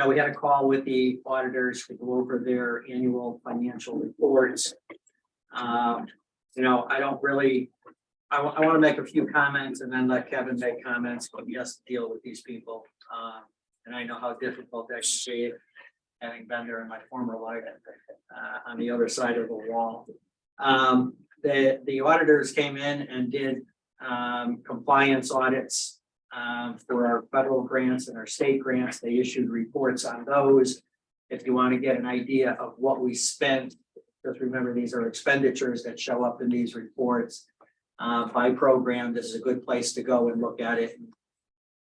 we had a call with the auditors to go over their annual financial reports. I don't really, I want to make a few comments and then let Kevin make comments, but he has to deal with these people. And I know how difficult that can be, having been there in my former life, on the other side of the wall. The auditors came in and did compliance audits for our federal grants and our state grants. They issued reports on those. If you want to get an idea of what we spent, just remember these are expenditures that show up in these reports by program. This is a good place to go and look at it and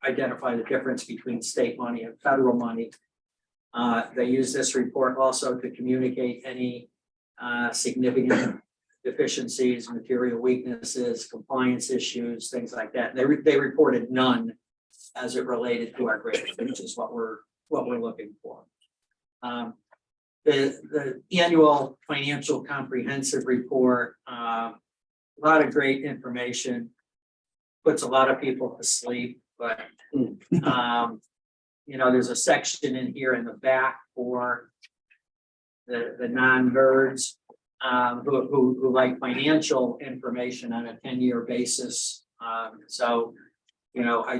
identify the difference between state money and federal money. They use this report also to communicate any significant deficiencies, material weaknesses, compliance issues, things like that. They reported none as it related to our grant, which is what we're looking for. The annual financial comprehensive report, a lot of great information, puts a lot of people to sleep, but there's a section in here in the back for the non-nerds who like financial information on a 10-year basis. I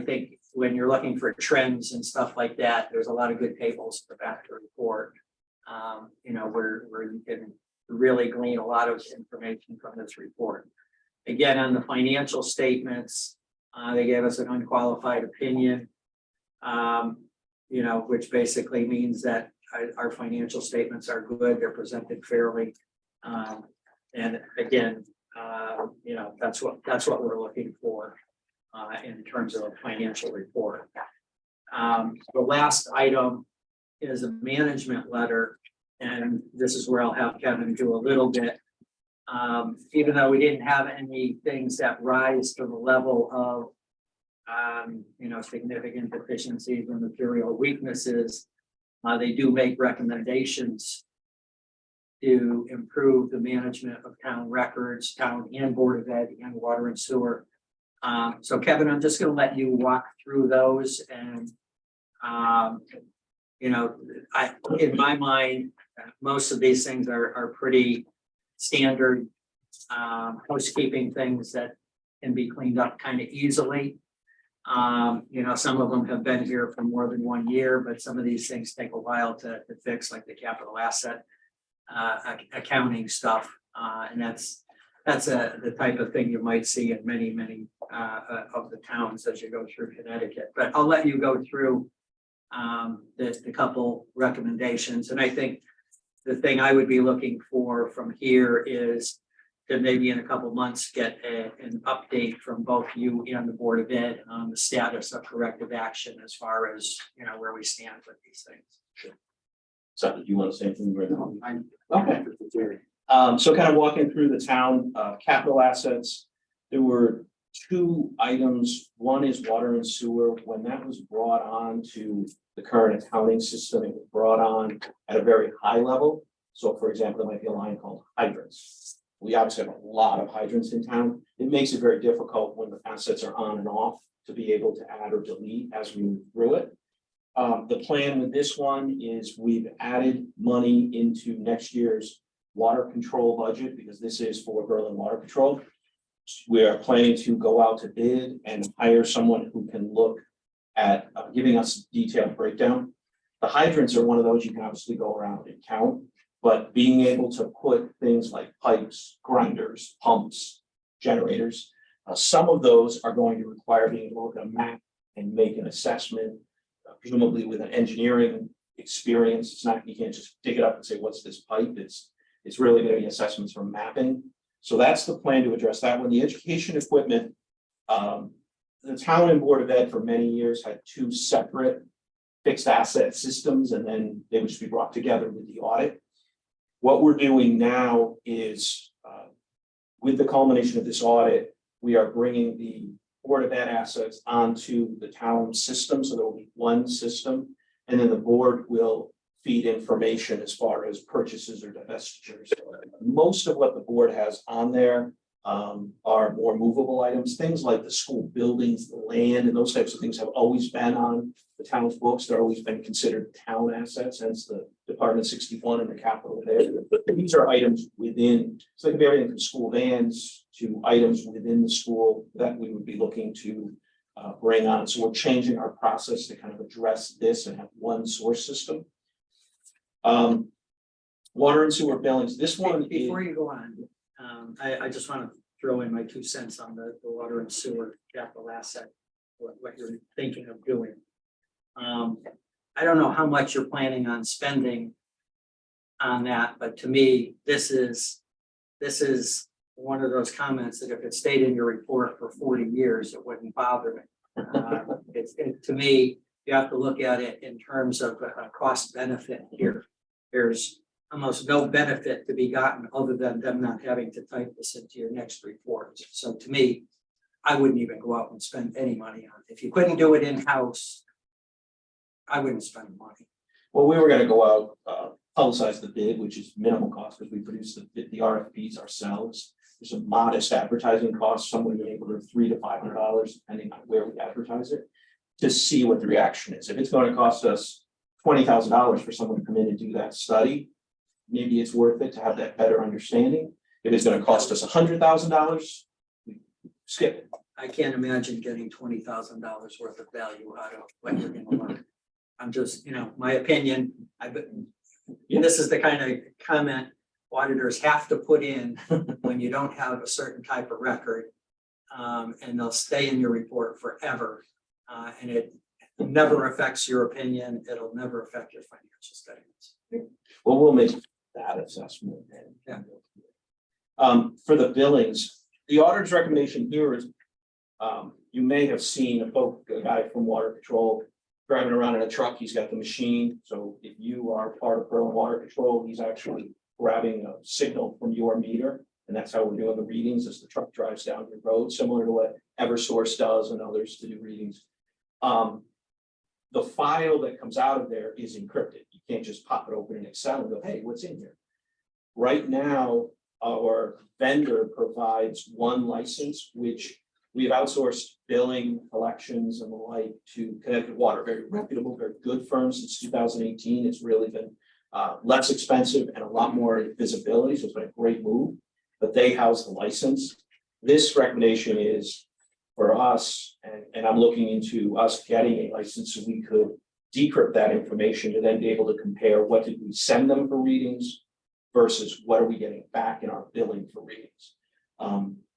think when you're looking for trends and stuff like that, there's a lot of good tables in the back of the report. Where you can really glean a lot of information from this report. Again, on the financial statements, they gave us an unqualified opinion, which basically means that our financial statements are good, they're presented fairly. And again, that's what we're looking for in terms of a financial report. The last item is a management letter, and this is where I'll have Kevin do a little bit. Even though we didn't have any things that rise to the level of significant deficiencies or material weaknesses, they do make recommendations to improve the management of town records, town and board of ed and water and sewer. So Kevin, I'm just gonna let you walk through those and, you know, in my mind, most of these things are pretty standard housekeeping things that can be cleaned up kind of easily. You know, some of them have been here for more than 1 year, but some of these things take a while to fix, like the capital asset accounting stuff. And that's the type of thing you might see in many of the towns as you go through Connecticut. But I'll let you go through the couple recommendations. And I think the thing I would be looking for from here is to maybe in a couple months get an update from both you and the Board of Ed on the status of corrective action as far as, you know, where we stand with these things. So do you want to say anything right now? Okay. So kind of walking through the town, capital assets, there were 2 items. One is water and sewer. When that was brought on to the current accounting system, it was brought on at a very high level. So for example, there might be a line called hydrants. We obviously have a lot of hydrants in town. It makes it very difficult when the assets are on and off to be able to add or delete as we move through it. The plan with this one is we've added money into next year's water control budget because this is for Berlin Water Control. We are planning to go out to bid and hire someone who can look at giving us detailed breakdown. The hydrants are one of those you can obviously go around and count, but being able to put things like pipes, grinders, pumps, generators, some of those are going to require being able to look at a map and make an assessment, presumably with an engineering experience. It's not, you can't just dig it up and say, what's this pipe? It's really going to be assessments from mapping. So that's the plan to address that one. The education equipment, the town and Board of Ed for many years had 2 separate fixed asset systems, and then they would just be brought together with the audit. What we're doing now is, with the culmination of this audit, we are bringing the Board of Ed assets onto the town system, so there will be one system, and then the board will feed information as far as purchases or divestitures. Most of what the board has on there are more movable items, things like the school buildings, the land, and those types of things have always been on the town's books. They're always been considered town assets, hence the Department 61 and the capital there. But these are items within, so it could be everything from school vans to items within the school that we would be looking to bring on. So we're changing our process to kind of address this and have one source system. Water and sewer billings, this one is. Before you go on, I just want to throw in my 2 cents on the water and sewer capital asset, what you're thinking of doing. I don't know how much you're planning on spending on that, but to me, this is one of those comments that if it stayed in your report for 40 years, it wouldn't bother me. To me, you have to look at it in terms of a cost benefit here. There's almost no benefit to be gotten other than them not having to type this into your next report. So to me, I wouldn't even go out and spend any money on it. If you couldn't do it in-house, I wouldn't spend the money. Well, we were gonna go out, publicize the bid, which is minimal cost because we produce the RFPs ourselves. There's a modest advertising cost, somewhere in the neighborhood of $300 to $500, depending on where we advertise it, to see what the reaction is. If it's going to cost us $20,000 for someone to come in and do that study, maybe it's worth it to have that better understanding. If it's going to cost us $100,000, skip it. I can't imagine getting $20,000 worth of value out of what you're gonna learn. I'm just, you know, my opinion, this is the kind of comment auditors have to put in when you don't have a certain type of record. And they'll stay in your report forever. And it never affects your opinion. It'll never affect your financial statements. Well, we'll make that assessment. Yeah. For the billings, the auditor's recommendation here is, you may have seen a guy from Water Control driving around in a truck. He's got the machine. So if you are part of Berlin Water Control, he's actually grabbing a signal from your meter. And that's how we're doing the readings as the truck drives down the road, similar to what Eversource does and others to do readings. The file that comes out of there is encrypted. You can't just pop it open in Excel and go, hey, what's in here? Right now, our vendor provides one license, which we've outsourced billing, collections and the like to Connecticut Water, very reputable, very good firm since 2018. It's really been less expensive and a lot more visibility, so it's been a great move, but they house the license. This recommendation is for us, and I'm looking into us getting a license so we could decrypt that information to then be able to compare what did we send them for readings versus what are we getting back in our billing for readings.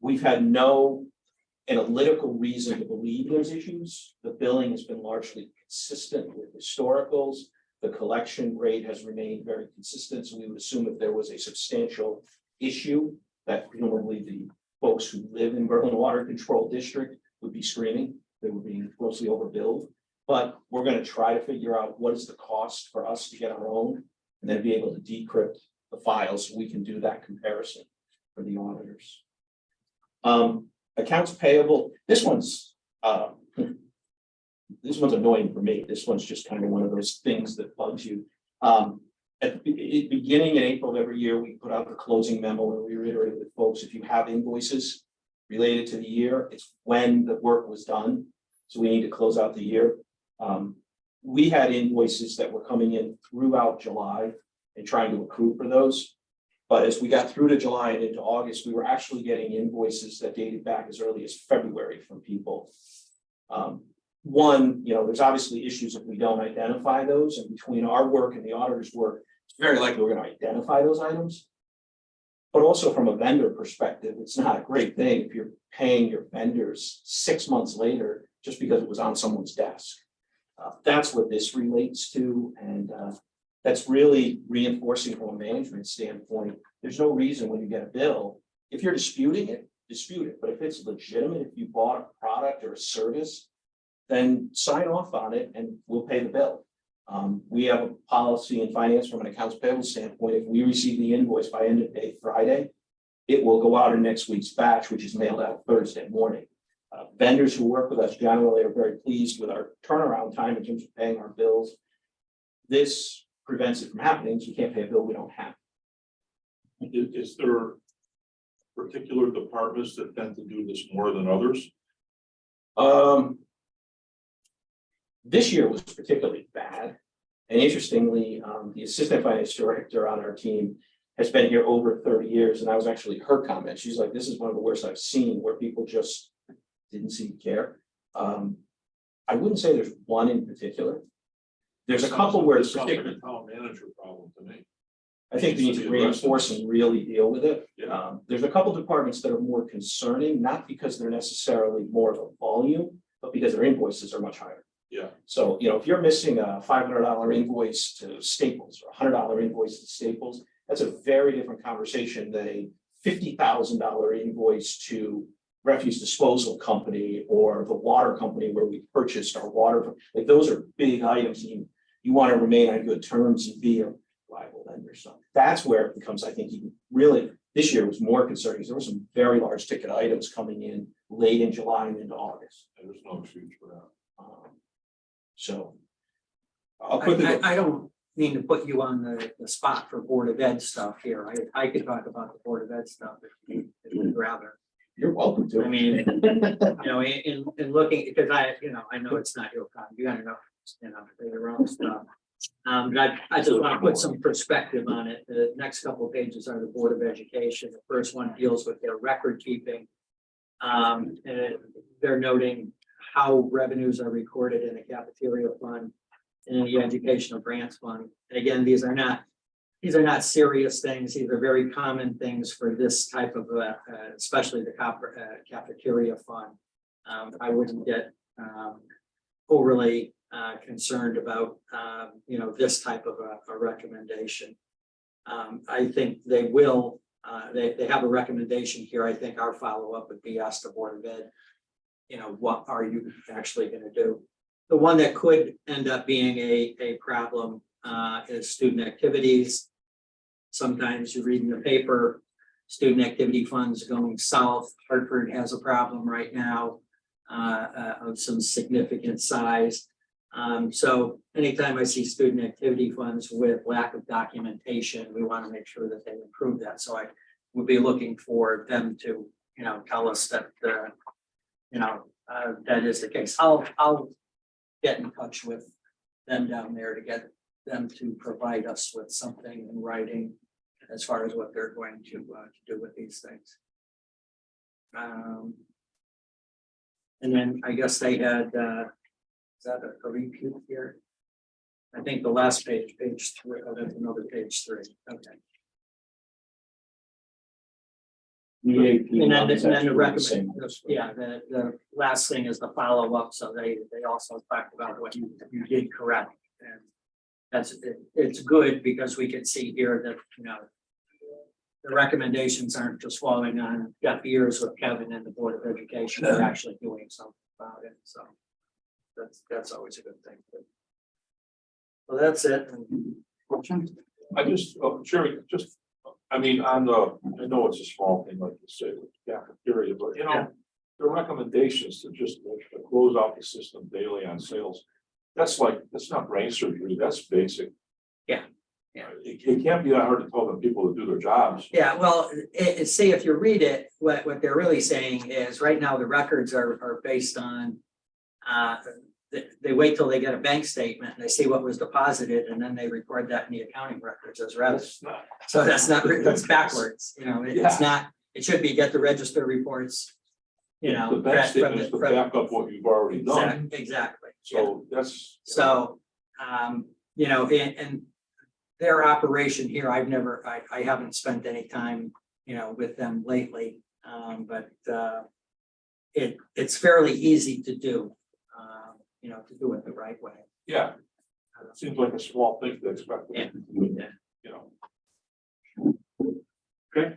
We've had no analytical reason to believe there's issues. The billing has been largely consistent with historicals. The collection rate has remained very consistent, so we would assume if there was a substantial issue that presumably the folks who live in Berlin Water Control District would be screaming, they were being grossly overbilled. But we're gonna try to figure out what is the cost for us to get our own and then be able to decrypt the files so we can do that comparison for the auditors. Accounts payable, this one's annoying for me. This one's just kind of one of those things that bugs you. At the beginning in April of every year, we put out the closing memo and we reiterated with folks, if you have invoices related to the year, it's when the work was done. So we need to close out the year. We had invoices that were coming in throughout July and trying to accrue for those. But as we got through to July and into August, we were actually getting invoices that dated back as early as February from people. One, there's obviously issues if we don't identify those, and between our work and the auditor's work, it's very likely we're going to identify those items. But also from a vendor perspective, it's not a great thing if you're paying your vendors 6 months later just because it was on someone's desk. That's what this relates to, and that's really reinforcing from a management standpoint. There's no reason when you get a bill, if you're disputing it, dispute it. But if it's legitimate, if you bought a product or a service, then sign off on it and we'll pay the bill. We have a policy in finance from an accounts payable standpoint. If we receive the invoice by end of day Friday, it will go out in next week's batch, which is mailed out Thursday morning. Vendors who work with us generally are very pleased with our turnaround time in terms of paying our bills. This prevents it from happening, so you can't pay a bill we don't have. Is there particular departments that tend to do this more than others? This year was particularly bad. And interestingly, the assistant finance director on our team has been here over 30 years. And that was actually her comment. She's like, this is one of the worst I've seen where people just didn't seem to care. I wouldn't say there's one in particular. There's a couple where it's particular. Town manager problem to me. I think we need to reinforce and really deal with it. Yeah. There's a couple departments that are more concerning, not because they're necessarily more of a volume, but because their invoices are much higher. Yeah. So, if you're missing a $500 invoice to Staples or a $100 invoice to Staples, that's a very different conversation than a $50,000 invoice to refuse disposal company or the water company where we purchased our water. Like those are big items. You want to remain on good terms and be a reliable vendor. So that's where it becomes, I think, even really this year was more concerning because there were some very large ticket items coming in late in July and into August. And there's no excuse for that. So I'll put I don't mean to put you on the spot for Board of Ed stuff here. I could talk about the Board of Ed stuff if you'd rather. You're welcome to. I mean, in looking, because I know it's not your problem. You gotta know, your own stuff. But I just want to put some perspective on it. The next couple of pages are the Board of Education. The first one deals with their record keeping. And they're noting how revenues are recorded in the cafeteria fund and in the educational grants fund. And again, these are not serious things. These are very common things for this type of, especially the cafeteria fund. I wouldn't get overly concerned about, this type of a recommendation. I think they will, they have a recommendation here. I think our follow-up would be ask the Board of Ed, what are you actually going to do? The one that could end up being a problem is student activities. Sometimes you read in the paper, student activity funds going south. Hartford has a problem right now of some significant size. So anytime I see student activity funds with lack of documentation, we want to make sure that they improve that. So I would be looking for them to, tell us that, that is the case. I'll get in touch with them down there to get them to provide us with something in writing as far as what they're going to do with these things. And then I guess they had, is that a repeat here? I think the last page, page 3, oh, that's another page 3, okay. And then the recommend, yeah, the last thing is the follow-up, so they also talked about what you did correct. And it's good because we can see here that, the recommendations aren't just falling on deaf ears with Kevin and the Board of Education, they're actually doing something about it, so. That's always a good thing. Well, that's it. Questions? I just, Jerry, I mean, I know it's a small thing, like you said, with the cafeteria, but Yeah. the recommendations to just close out the system daily on sales. That's not brain surgery, that's basic. Yeah. Yeah. It can't be that hard to tell the people to do their jobs. Yeah, well, see, if you read it, what they're really saying is right now the records are based on. They wait till they get a bank statement and they see what was deposited and then they record that in the accounting records as revenue. That's not. So that's backwards, it's not, it should be get the register reports. The bank statement is to back up what you've already done, Exactly. so that's. So, and their operation here, I haven't spent any time, with them lately. But it's fairly easy to do, to do it the right way. Yeah, it seems like a small thing to expect. Them to do, Okay.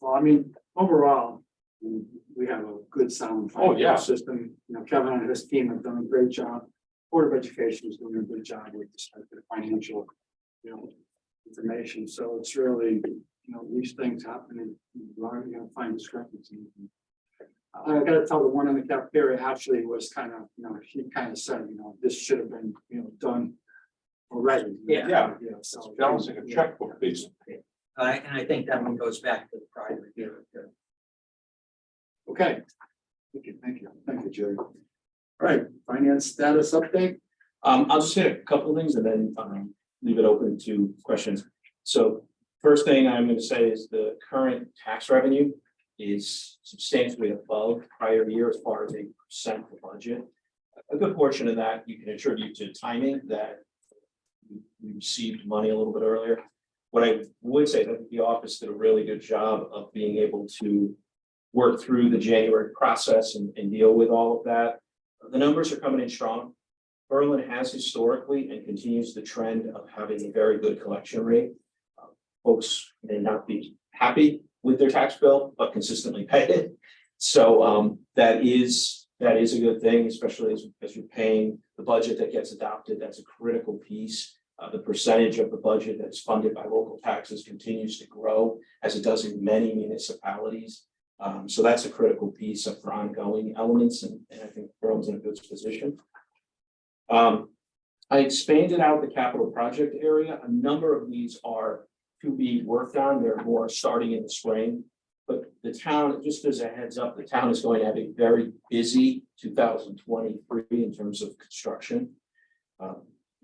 Well, I mean, overall, we have a good sound. Oh, yeah. System, Kevin and his team have done a great job. Board of Education is doing a good job with respect to the financial, information. So it's really, these things happen and you're gonna find discrepancies. I gotta tell the one in the cafeteria actually was kind of, she kind of said, this should have been, done already. Yeah. So Balancing a checkbook, basically. And I think that one goes back to the prior year. Okay. Thank you, Jerry. All right, finance status update. I'll just hit a couple of things and then leave it open to questions. So first thing I'm going to say is the current tax revenue is substantially above prior year as far as a percent of budget. A good portion of that you can attribute to timing that we received money a little bit earlier. What I would say that the office did a really good job of being able to work through the January process and deal with all of that. The numbers are coming in strong. Berlin has historically and continues the trend of having a very good collection rate. Folks may not be happy with their tax bill, but consistently pay it. So that is a good thing, especially as you're paying the budget that gets adopted. That's a critical piece. The percentage of the budget that's funded by local taxes continues to grow, as it does in many municipalities. So that's a critical piece of for ongoing elements, and I think Berlin's in a good position. I expanded out the capital project area. A number of these are to be worked on. They're more starting in the spring. But the town, just as a heads up, the town is going to have a very busy 2023 in terms of construction.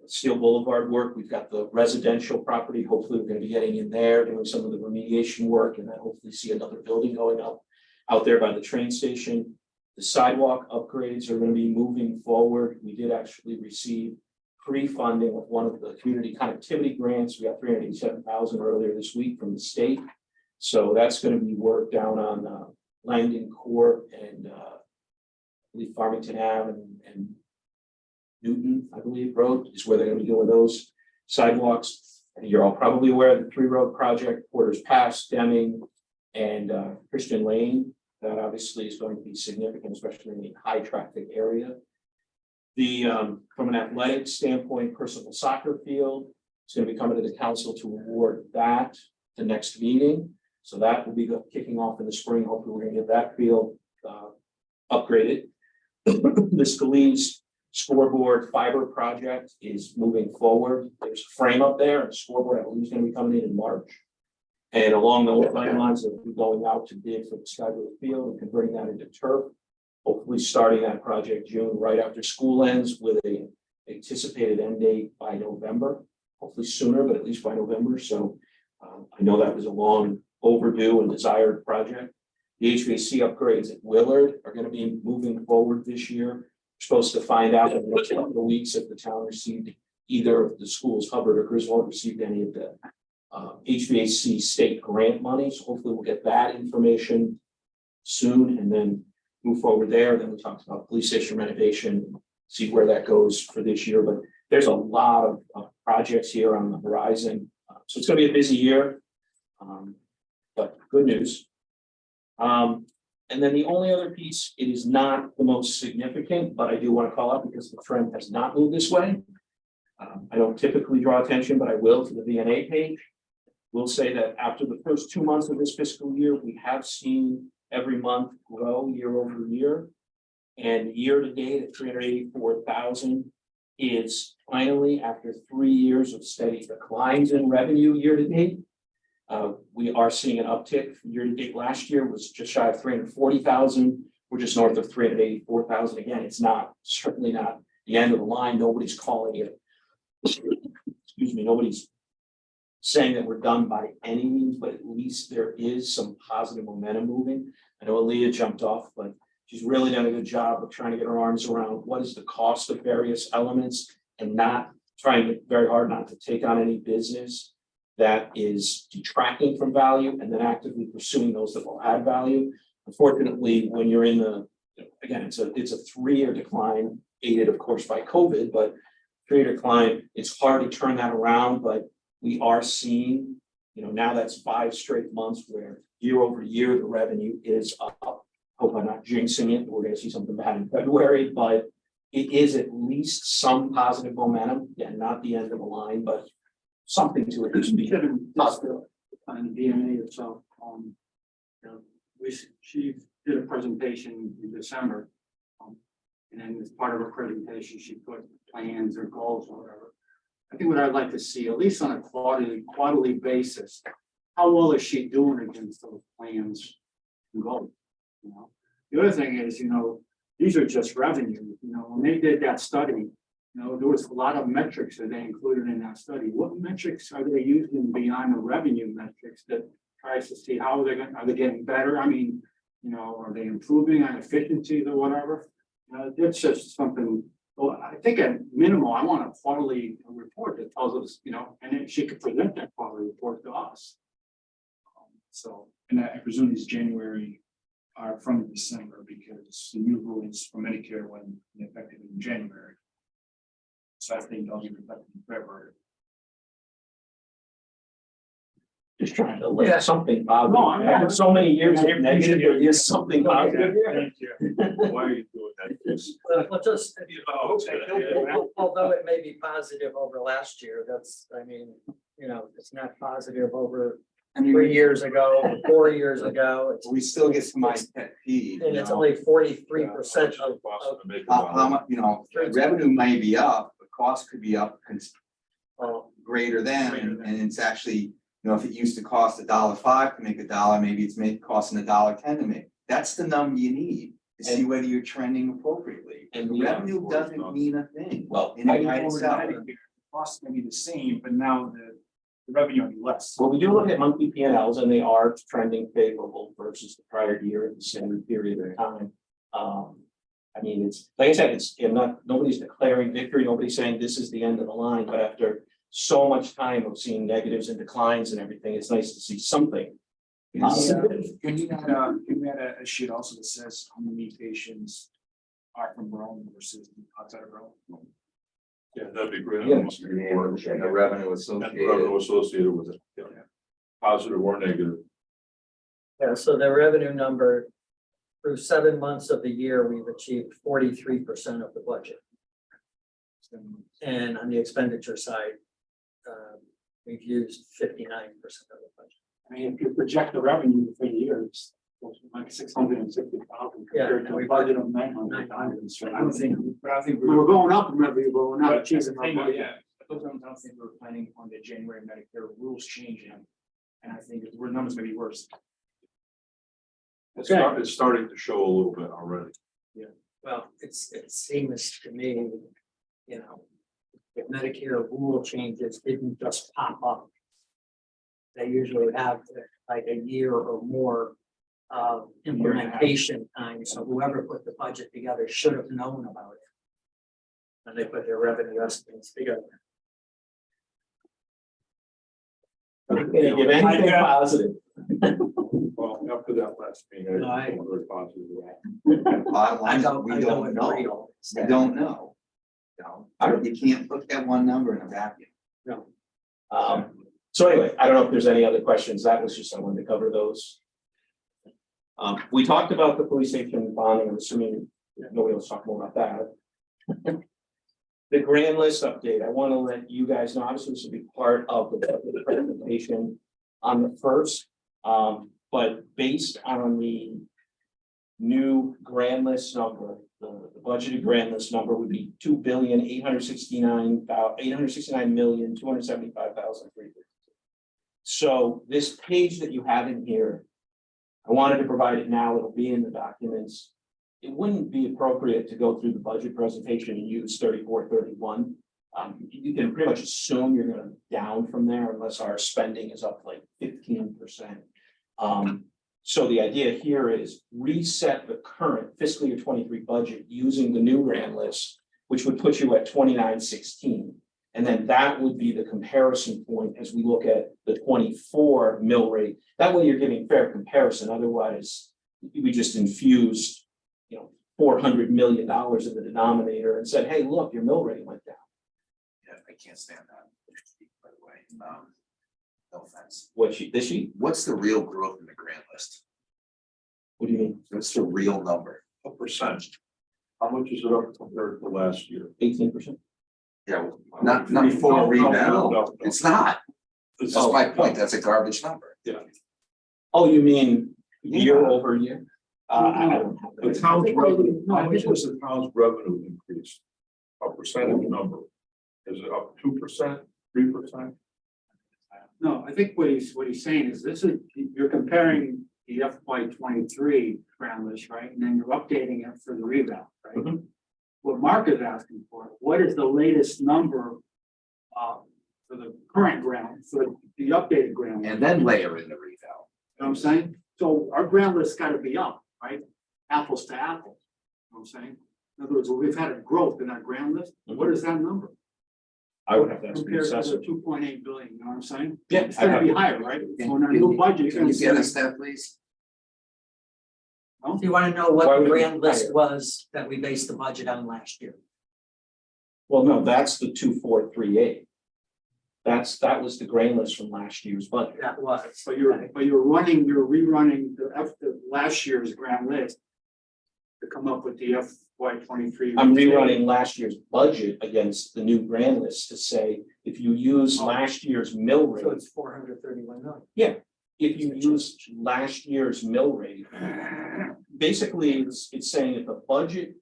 Steel Boulevard work, we've got the residential property. Hopefully we're going to be getting in there, doing some of the remediation work, and then hopefully see another building going up out there by the train station. The sidewalk upgrades are going to be moving forward. We did actually receive pre-funding with one of the community connectivity grants. We got $387,000 earlier this week from the state. So that's going to be worked down on Langdon Court and I believe Farmington Ave and Newton, I believe, Road is where they're going to be doing those sidewalks. And you're all probably aware of the 3-road project, Porter's Pass, Deming, and Christian Lane. That obviously is going to be significant, especially in the high traffic area. The from an athletic standpoint, Percival Soccer Field is going to be coming to the council to award that the next meeting. So that will be kicking off in the spring. Hopefully we're going to get that field upgraded. The Scalise scoreboard fiber project is moving forward. There's a frame up there, and a scoreboard, I believe, is gonna be coming in March. And along those lines, of going out to bid for the Skybridge Field and converting that into turf. Hopefully starting that project June, right after school ends, with a anticipated end date by November. Hopefully sooner, but at least by November, so I know that was a long overdue and desired project. The HVAC upgrades at Willard are gonna be moving forward this year. We're supposed to find out in the next couple of weeks if the town received either of the schools, Hubbard or Griswold, received any of the HVAC state grant monies. Hopefully we'll get that information soon and then move forward there. Then we talked about police station renovation, see where that goes for this year, but there's a lot of projects here on the horizon. So it's gonna be a busy year. But good news. And then the only other piece, it is not the most significant, but I do want to call out because the trend has not moved this way. I don't typically draw attention, but I will to the VNA page. We'll say that after the first 2 months of this fiscal year, we have seen every month grow year over year. And year to date at 384,000 is finally, after 3 years of steady declines in revenue year to date. We are seeing an uptick. Year to date last year was just shy of 340,000. We're just north of 384,000. Again, it's not, certainly not the end of the line. Nobody's calling it. Excuse me, nobody's saying that we're done by any means, but at least there is some positive momentum moving. I know Aaliyah jumped off, but she's really done a good job of trying to get her arms around what is the cost of various elements and not trying very hard not to take on any business that is detracting from value and then actively pursuing those that will add value. Unfortunately, when you're in the, again, it's a 3-year decline, aided of course by COVID, but 3-year decline, it's hard to turn that around, but we are seeing, now that's 5 straight months where year over year, the revenue is up. Hope I'm not jinxing it. We're gonna see something bad in February, but it is at least some positive momentum. Yeah, not the end of the line, but something to at least be positive. On DNA itself, she did a presentation in December. And then as part of her presentation, she put plans or goals or whatever. I think what I'd like to see, at least on a quarterly basis, how well is she doing against those plans and goals? The other thing is, these are just revenue, when they did that study, there was a lot of metrics that they included in that study. What metrics are they using beyond the revenue metrics that tries to see how are they getting better? I mean, are they improving on efficiencies or whatever? That's just something, well, I think at minimum, I want a quarterly report that tells us, and then she could present that quarterly report to us. And I presume these January are from December because the new rules for Medicare went effective in January. So I think they'll be reflected in February. Just trying to look at something positive. No, I'm not. So many years of negative, there is something positive here. Thank you. Why are you doing that? Well, just, Oh, okay. although it may be positive over last year, it's not positive over 3 years ago, 4 years ago. We still get to my pet peeve. And it's only 43% of, How much, revenue may be up, but cost could be up greater than, and it's actually, if it used to cost $1.05 to make $1, maybe it's costing $1.10 to make. That's the number you need to see whether you're trending appropriately. And The revenue doesn't mean a thing. Well, in and by itself. Costs may be the same, but now the revenue will be less. Well, we do look at monthly P&Ls and they are trending favorable versus the prior year at the same period of time. It's like I said, nobody's declaring victory, nobody's saying this is the end of the line, but after so much time of seeing negatives and declines and everything, it's nice to see something. Can you add a sheet also that says how many patients are from Rome versus outside of Rome? Yeah, that'd be great. And the revenue And associated. the revenue associated with it, yeah. Positive or negative. so the revenue number through 7 months of the year, we've achieved 43% of the budget. And on the expenditure side, we've used 59% of the budget. I mean, if you project the revenue for the years, Like 660,000 Yeah, compared to and a we budget of 900,000. So I don't think, but I think we were going up, remember, you were not But achieving our budget. yeah, I don't think we're planning on the January Medicare rules changing. And I think the numbers may be worse. It's starting to show a little bit already. Well, it seems to me, you know, if Medicare rule changes didn't just pop up. They usually have like a year or more of implementation time, so whoever put the budget together should have known about it. And they put their revenue estimates together. Can you give anything positive? Well, after that last meeting, No, I was very positive. We don't know. We don't know. You know, you can't put that one number in a vacuum. So anyway, I don't know if there's any other questions. That was just, I wanted to cover those. We talked about the police station bonding. I'm assuming nobody else talked more about that. The grand list update, I want to let you guys know, obviously this will be part of the presentation on the first. But based on the new grand list number, the budgeted grand list number would be $2,869,275,350. So this page that you have in here, I wanted to provide it now, it'll be in the documents. It wouldn't be appropriate to go through the budget presentation and use 3431. You can pretty much assume you're gonna down from there unless our spending is up like 15%. So the idea here is reset the current fiscal year 23 budget using the new grand list, which would put you at 2916. And then that would be the comparison point as we look at the 24 mill rate. That way you're getting fair comparison. Otherwise, we just infused, you know, $400 million in the denominator and said, hey, look, your mill rate went down. Yeah, I can't stand that, by the way. No offense. What sheet, this sheet? What's the real growth in the grant list? What do you mean? What's the real number? A percent. How much is it up compared to last year? 18%. Yeah, not before No, rebound. no. It's not. It's That's my point. That's a garbage number. Oh, you mean year Yeah. over year? I don't have The that. town's revenue, how much was the town's revenue increase? A percentage number? Is it up 2%, 3%? No, I think what he's saying is you're comparing the FY 23 grand list, right? And then you're updating it for the rebound, right? Mhm. What Mark is asking for, what is the latest number for the current ground, for the updated ground? And then layer in the reval. You know what I'm saying? So our ground list gotta be up, right? Apples to apples. You know what I'm saying? In other words, we've had a growth in our ground list. What is that number? I would have to ask the Compared to assessor. the 2.8 billion, you know what I'm saying? Yeah, It's gonna be higher, right? So in our new budget, you're Can gonna you see. get us that, please? Do you want to know Why what would the it be grand list higher? was that we based the budget on last year? Well, no, that's the 2438. That was the grand list from last year's budget. That was. But you're rerunning the last year's grand list. To come up with the FY 23. I'm rerunning last year's budget against the new grand list to say, if you use last year's mill So rate, it's 431 million. if you use last year's mill rate, basically it's saying if the budget,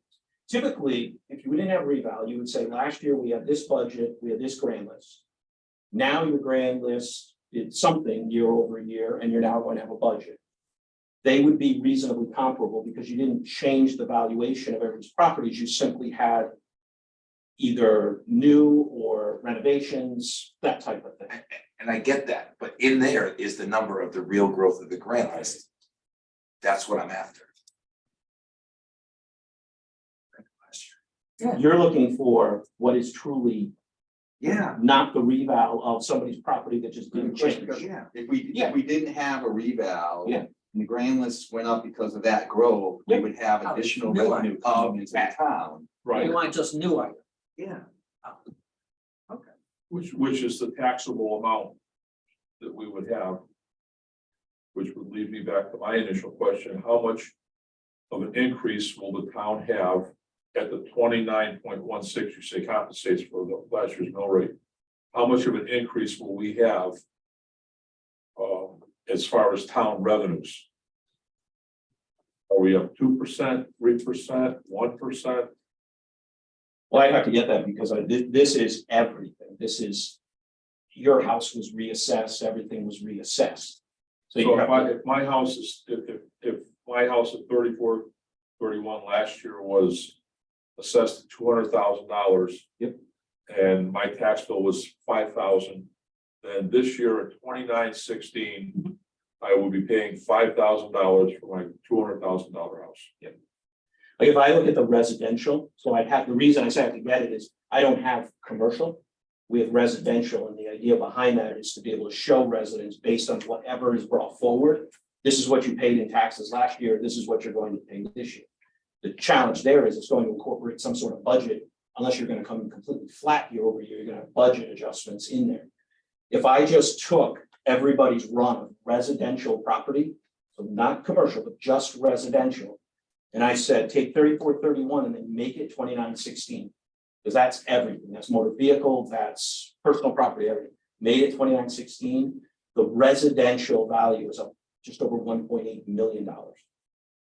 typically, if you didn't have reval, you would say last year we had this budget, we had this grand list. Now your grand list did something year over year, and you're now going to have a budget. They would be reasonably comparable because you didn't change the valuation of everyone's properties, you simply had either new or renovations, that type of thing. And I get that, but in there is the number of the real growth of the grant list. That's what I'm after. You're looking for what is truly Yeah, not the reval of somebody's property that just didn't change. yeah. If we didn't have a reval. Yeah. And the grand list went up because of that growth, we Yeah. would have Oh, additional new revenue coming into the town. You want just new items? Yeah. Which is the taxable amount that we would have. Which would lead me back to my initial question, how much of an increase will the town have at the 29.16, you say compensates for the last year's mill rate? How much of an increase will we have as far as town revenues? Are we up 2%, 3%, 1%? Well, I'd have to get that because this is everything. This is, your house was reassessed, everything was reassessed. So you So have, if my house is, if my house at 3431 last year was assessed at $200,000. Yep. And my tax bill was 5,000, then this year at 2916, I will be paying $5,000 for my $200,000 house. like if I look at the residential, so I'd have, the reason I say I have to get it is I don't have commercial. We have residential, and the idea behind that is to be able to show residents based on whatever is brought forward. This is what you paid in taxes last year, this is what you're going to pay this year. The challenge there is it's going to incorporate some sort of budget, unless you're gonna come in completely flat year over year, you're gonna have budget adjustments in there. If I just took everybody's run of residential property, so not commercial, but just residential, and I said, take 3431 and then make it 2916. Because that's everything, that's motor vehicle, that's personal property, everything, made it 2916, the residential value is up just over $1.8 million.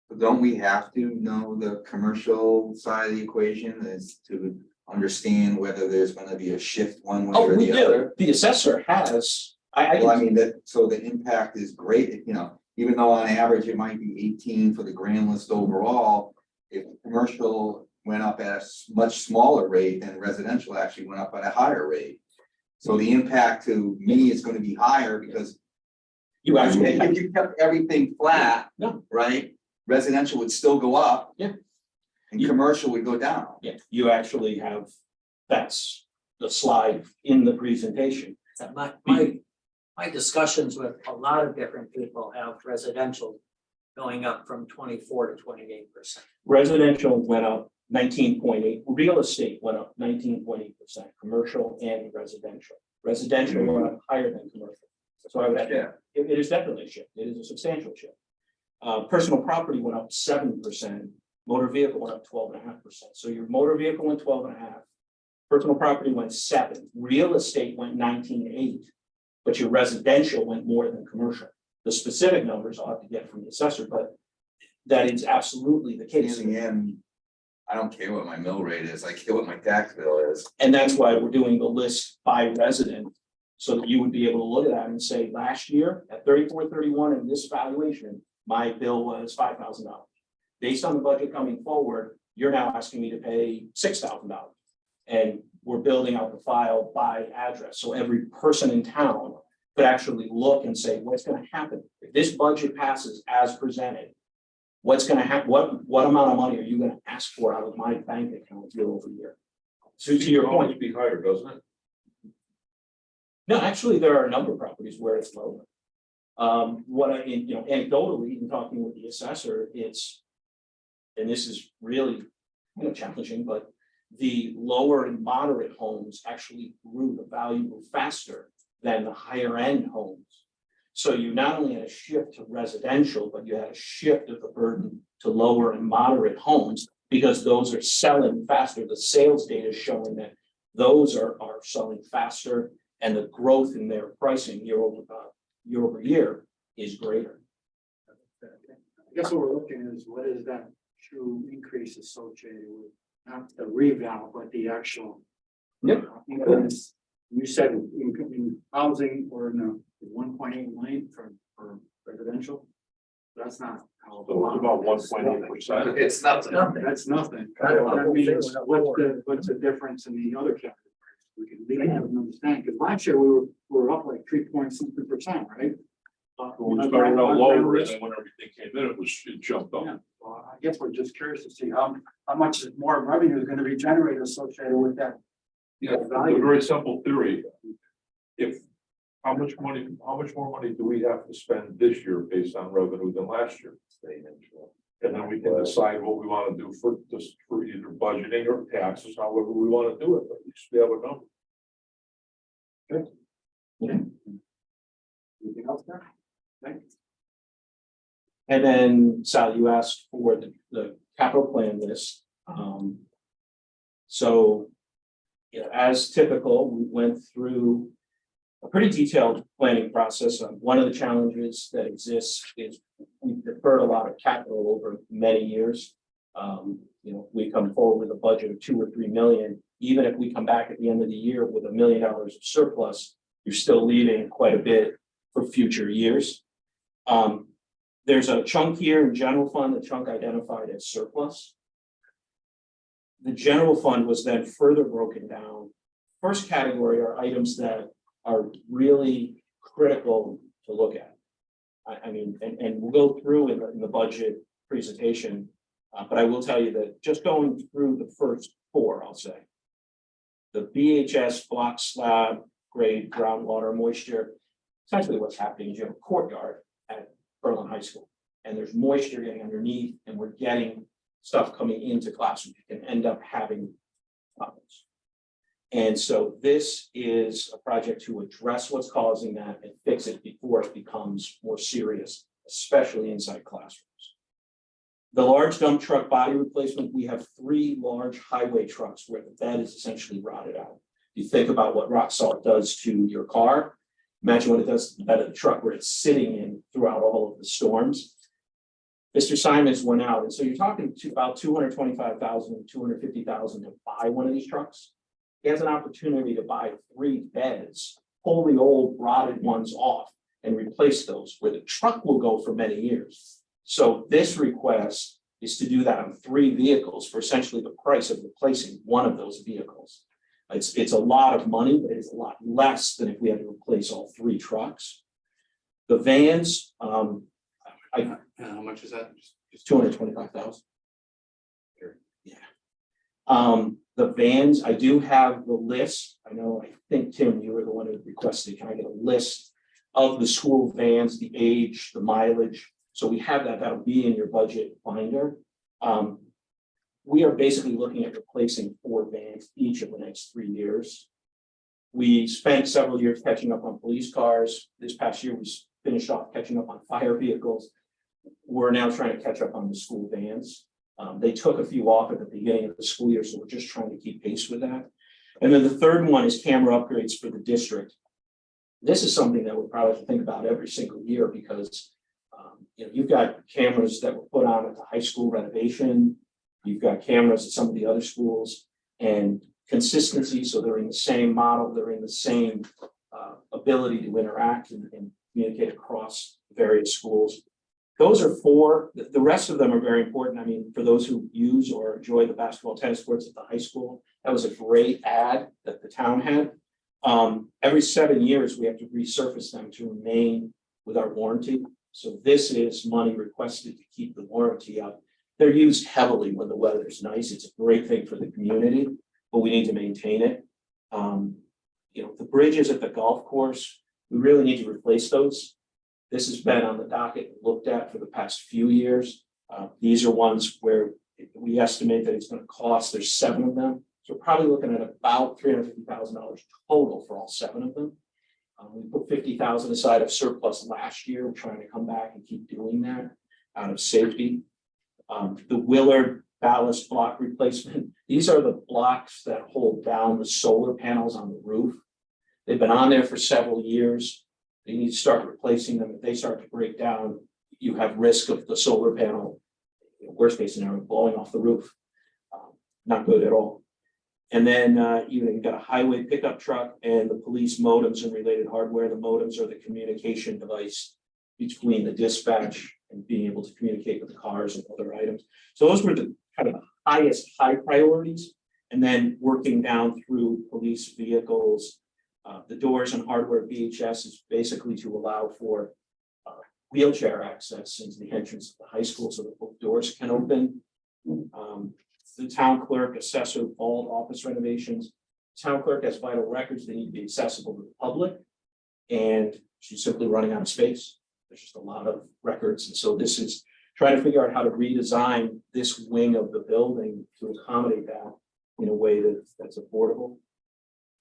But don't we have to know the commercial side of the equation is to understand whether there's gonna be a shift one way Oh, or we the do, other? the assessor has, Well, I mean, that, so the impact is great, you know, even though on average it might be 18 for the grand list overall. If commercial went up at a much smaller rate than residential actually went up at a higher rate. So the impact to me is gonna be higher because you actually, if you kept everything flat. No. Right, residential would still go up. Yeah. And commercial would go down. yeah, you actually have, that's the slide in the presentation. My discussions with a lot of different people have residential going up from 24 to 28%. Residential went up 19.8, real estate went up 19.8%, commercial and residential. Residential went up higher than commercial. So I would have, it is definitely a shift, it is a substantial shift. Personal property went up 7%, motor vehicle went up 12.5%. So your motor vehicle went 12.5, personal property went 7, real estate went 19.8, but your residential went more than commercial. The specific numbers I'll have to get from the assessor, but that is absolutely the case. In the end, I don't care what my mill rate is, I care what my tax bill is. And that's why we're doing the list by resident, so that you would be able to look at that and say, last year at 3431 in this valuation, my bill was $5,000. Based on the budget coming forward, you're now asking me to pay $6,000. And we're building out the file by address, so every person in town could actually look and say, what's gonna happen? If this budget passes as presented, what's gonna happen, what amount of money are you gonna ask for out of my bank account year over year? So to your point, Always be higher, doesn't it? no, actually, there are a number of properties where it's lower. Anecdotally, in talking with the assessor, it's, and this is really, challenging, but the lower and moderate homes actually grew the value faster than the higher end homes. So you not only had a shift to residential, but you had a shift of the burden to lower and moderate homes because those are selling faster. The sales data is showing that those are selling faster and the growth in their pricing year over year is greater. I guess what we're looking at is what is that true increase associated with, not the revamp, but the actual. Yep. Increase. You said in housing or in the 1.8 million for residential. That's not how. So it's about 1.8%. It's nothing. That's nothing. Kind of That means what- what's the difference in the other categories? We can leave it and understand, because last year we were up like 3.something%, right? We started out lower, and then when everything came in, it jumped Yeah, up. well, I guess we're just curious to see how much more revenue is gonna be generated associated with that. Yeah, it's a very simple theory. If, how much more money do we have to spend this year based on revenue than last year? And then we can decide what we want to do for either budgeting or taxes, however we want to do it, but at least we have a number. Anything else there? Thanks. And then, Sal, you asked for the capital plan list. So, as typical, we went through a pretty detailed planning process. One of the challenges that exists is we've deferred a lot of capital over many years. We come forward with a budget of 2 or 3 million. Even if we come back at the end of the year with $1 million of surplus, you're still leaving quite a bit for future years. There's a chunk here in general fund, the chunk identified as surplus. The general fund was then further broken down. First category are items that are really critical to look at. And we'll go through in the budget presentation, but I will tell you that just going through the first 4, I'll say. The BHS block slab grade groundwater moisture, essentially what's happening is you have a courtyard at Berlin High School, and there's moisture getting underneath, and we're getting stuff coming into classrooms. You can end up having problems. And so this is a project to address what's causing that and fix it before it becomes more serious, especially inside classrooms. The large dump truck body replacement, we have 3 large highway trucks where the bed is essentially rotted out. You think about what rock salt does to your car. Imagine what it does to the bed of the truck where it's sitting in throughout all of the storms. Mr. Simons went out, and so you're talking about $225,000, $250,000 to buy one of these trucks. He has an opportunity to buy 3 beds, pull the old rotted ones off and replace those, where the truck will go for many years. So this request is to do that on 3 vehicles for essentially the price of replacing one of those vehicles. It's a lot of money, but it's a lot less than if we had to replace all 3 trucks. The vans, How much is that? it's $225,000. Yeah. The vans, I do have the list. I think Tim, you were the one who requested, can I get a list of the school vans, the age, the mileage? So we have that, that'll be in your budget binder. We are basically looking at replacing 4 vans each of the next 3 years. We spent several years catching up on police cars. This past year, we finished off catching up on fire vehicles. We're now trying to catch up on the school vans. They took a few off at the beginning of the school year, so we're just trying to keep pace with that. And then the third one is camera upgrades for the district. This is something that we'll probably think about every single year because you've got cameras that were put on at the high school renovation. You've got cameras at some of the other schools, and consistency, so they're in the same model, they're in the same ability to interact and communicate across various schools. Those are 4. The rest of them are very important. For those who use or enjoy the basketball, tennis courts at the high school, that was a great ad that the town had. Every 7 years, we have to resurface them to remain with our warranty. So this is money requested to keep the warranty up. They're used heavily when the weather is nice. It's a great thing for the community, but we need to maintain it. The bridges at the golf course, we really need to replace those. This has been on the docket and looked at for the past few years. These are ones where we estimate that it's going to cost, there's 7 of them. So we're probably looking at about $350,000 total for all 7 of them. We put $50,000 aside of surplus last year. We're trying to come back and keep doing that out of safety. The Willard ballast block replacement. These are the blocks that hold down the solar panels on the roof. They've been on there for several years. They need to start replacing them. If they start to break down, you have risk of the solar panel, worst case scenario, blowing off the roof. Not good at all. And then you've got a highway pickup truck and the police modems and related hardware. The modems are the communication device between the dispatch and being able to communicate with the cars and other items. So those were the kind of highest high priorities. And then working down through police vehicles, the doors and hardware BHS is basically to allow for wheelchair access into the entrance of the high school so that both doors can open. The town clerk, assessor, vault office renovations. Town clerk has vital records. They need to be accessible to the public. And she's simply running out of space. There's just a lot of records. And so this is trying to figure out how to redesign this wing of the building to accommodate that in a way that's affordable.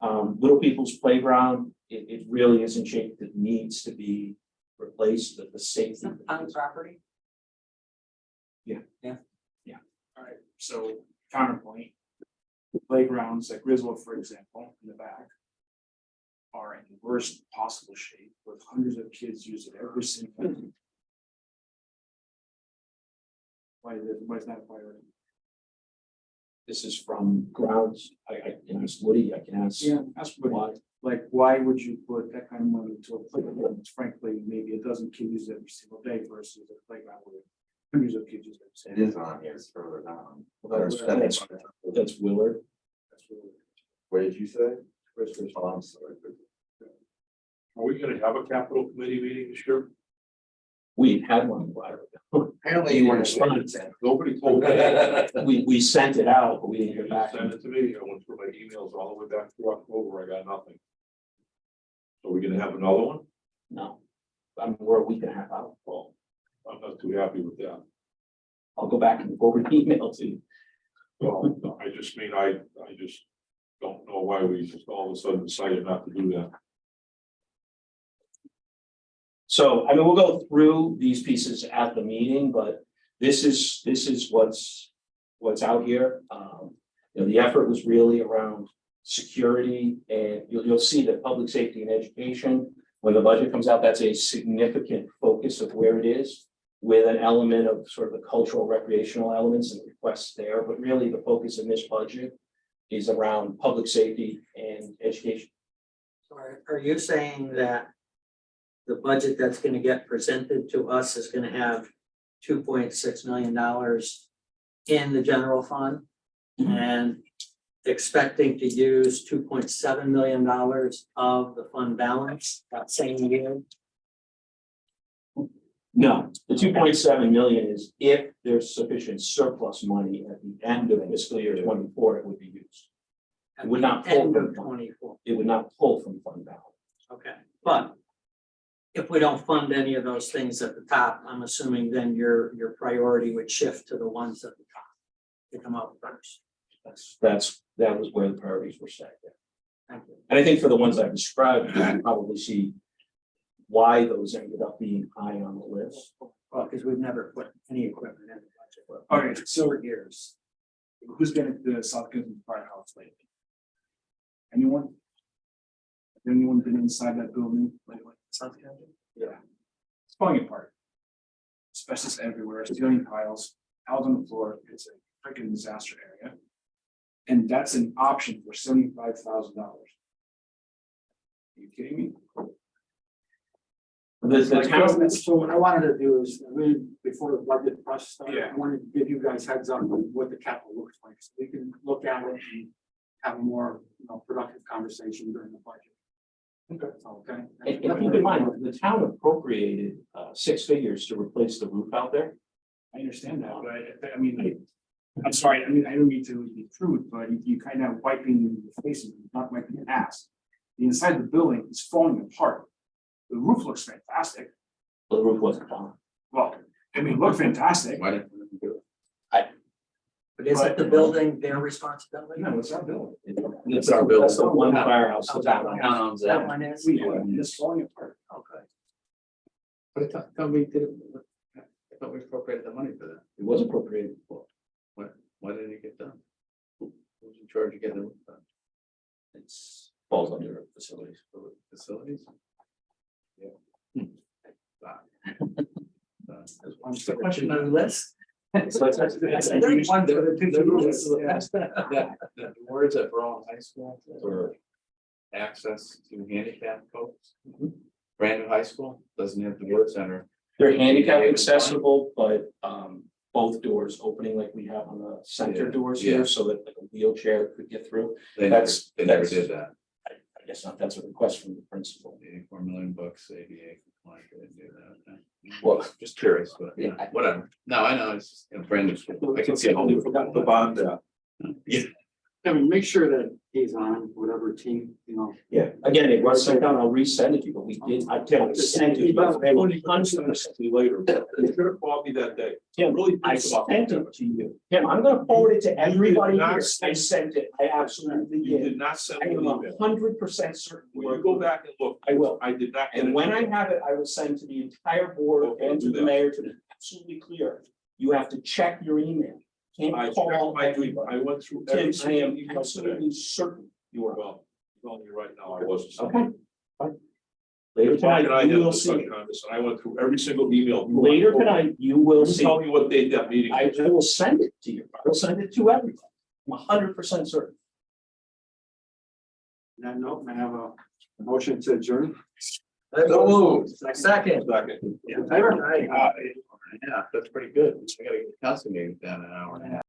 Little People's Playground, it really is in shape that needs to be replaced, the safety. On property? All right, so counterpoint. Playgrounds like Griswold, for example, in the back. are in the worst possible shape with hundreds of kids use it every single day. Why is that a priority? This is from grounds, I can ask Woody, I can ask. Yeah, that's Why? what, like, why would you put that kind of money into a playground? That's frankly, maybe a dozen kids use it every single day versus a playground where hundreds of kids use it. every single It is on here, it's further down. That's Willard. day. That's really- What did you say? Oh, I'm sorry. Are we gonna have a capital committee meeting this year? We had one a while ago. Apparently you weren't responding. Nobody told me. We sent it out, but we didn't You hear back. sent it to me, I went through my emails all the way back to October, I got nothing. So we're gonna have another one? No. We're a week and a half out. Well, I'm not too happy with that. I'll go back and forward the email to you. Well, I just mean, I just don't know why we just all of a sudden decided not to do that. So, I mean, we'll go through these pieces at the meeting, but this is what's out here. You know, the effort was really around security, and you'll see that public safety and education, when the budget comes out, that's a significant focus of where it is, with an element of sort of the cultural recreational elements and requests there, but really the focus in this budget is around public safety and education. So are you saying that the budget that's gonna get presented to us is gonna have $2.6 million in the general fund? And expecting to use $2.7 million of the fund balance that same year? No, the 2.7 million is if there's sufficient surplus money at the end of fiscal year 24, it would be used. At Would the not pull end from of fund. 24, It would not pull from fund balance. okay, but if we don't fund any of those things at the top, I'm assuming then your priority would shift to the ones at the top to come out first. That was where the priorities were set there. Thank you. And I think for the ones I've described, you can probably see why those ended up being high on the list. Well, because we've never put any equipment in the budget. All right, so For years. who's been at the South Kensington Firehouse lately? Anyone? Has anyone been inside that building lately? South Kensington? Yeah. It's falling apart. Asbestos everywhere, ceiling tiles, out on the floor, it's a freaking disaster area. And that's an option for $75,000. Are you kidding me? The town, So what I wanted to do is, really, before the budget process started, Yeah. I wanted to give you guys heads up on what the capital looks like, so we can look at it and have a more, productive conversation during the budget. Okay. and keep in mind, the town appropriated 6 figures to replace the roof out there. I understand that, but I mean, I'm sorry, I mean, I don't mean to be crude, but you kind of wiping the face, not wiping your ass. The inside of the building is falling apart. The roof looks fantastic. The roof wasn't done. Well, I mean, it looked fantastic. Why didn't we do it? But isn't the building their responsibility? No, it's our building. It's our building. That's the one firehouse. Oh, that's that out. one. Town owns That that. one is? It's falling apart. Okay. But I thought we did, I thought we appropriated the money for that. It was appropriated for. Why didn't it get done? Who's in charge of getting the roof done? It's falls under facilities. Facilities? What's the question on the list? So that's- One for the two rules. The words at Berlin High School for access to handicap folks. Brand new high school doesn't have the word center. They're handicap accessible, but both doors opening like we have on the center Yeah, doors yeah. here, so that like a wheelchair could get through. They never, That's- they never that's- did that. I guess not, that's a request from the principal. 84 million bucks, ADA compliant, they didn't do that. Well, Just curious, but Yeah. whatever. No, I know, it's just, brand new school. I can see a whole. The bond, Yeah. I mean, make sure that he's on whatever team, yeah, again, it was sent out, I'll resend it to you, but we did, I can't send it. later, you should have called me that day. Tim, Really I think about sent that. it to you. Tim, I'm gonna forward it to everybody not here. I send- sent it. I absolutely You did. did not send I me am an email. 100% certain. When you go back and look, I will. I did not. get And an when I email. have it, I will send to the entire board Okay, and to do the that. mayor to be absolutely clear. You have to check your email. I Can't checked call my, everybody. I went through every Tim, I single am email today. absolutely certain you are. Well, telling you right now, I wasn't. Okay. Fine. Later Mark and I tonight, had you a will see. discussion on this, and I went through every single email. Later tonight, you will Just see. tell me what date that meeting I is. will send it to you. I will send it to everyone. I'm 100% certain. On that note, may I have a motion to adjourn? So moved. Second. Second. In favor? Yeah, that's pretty good. I gotta get council meeting down in an hour and a half.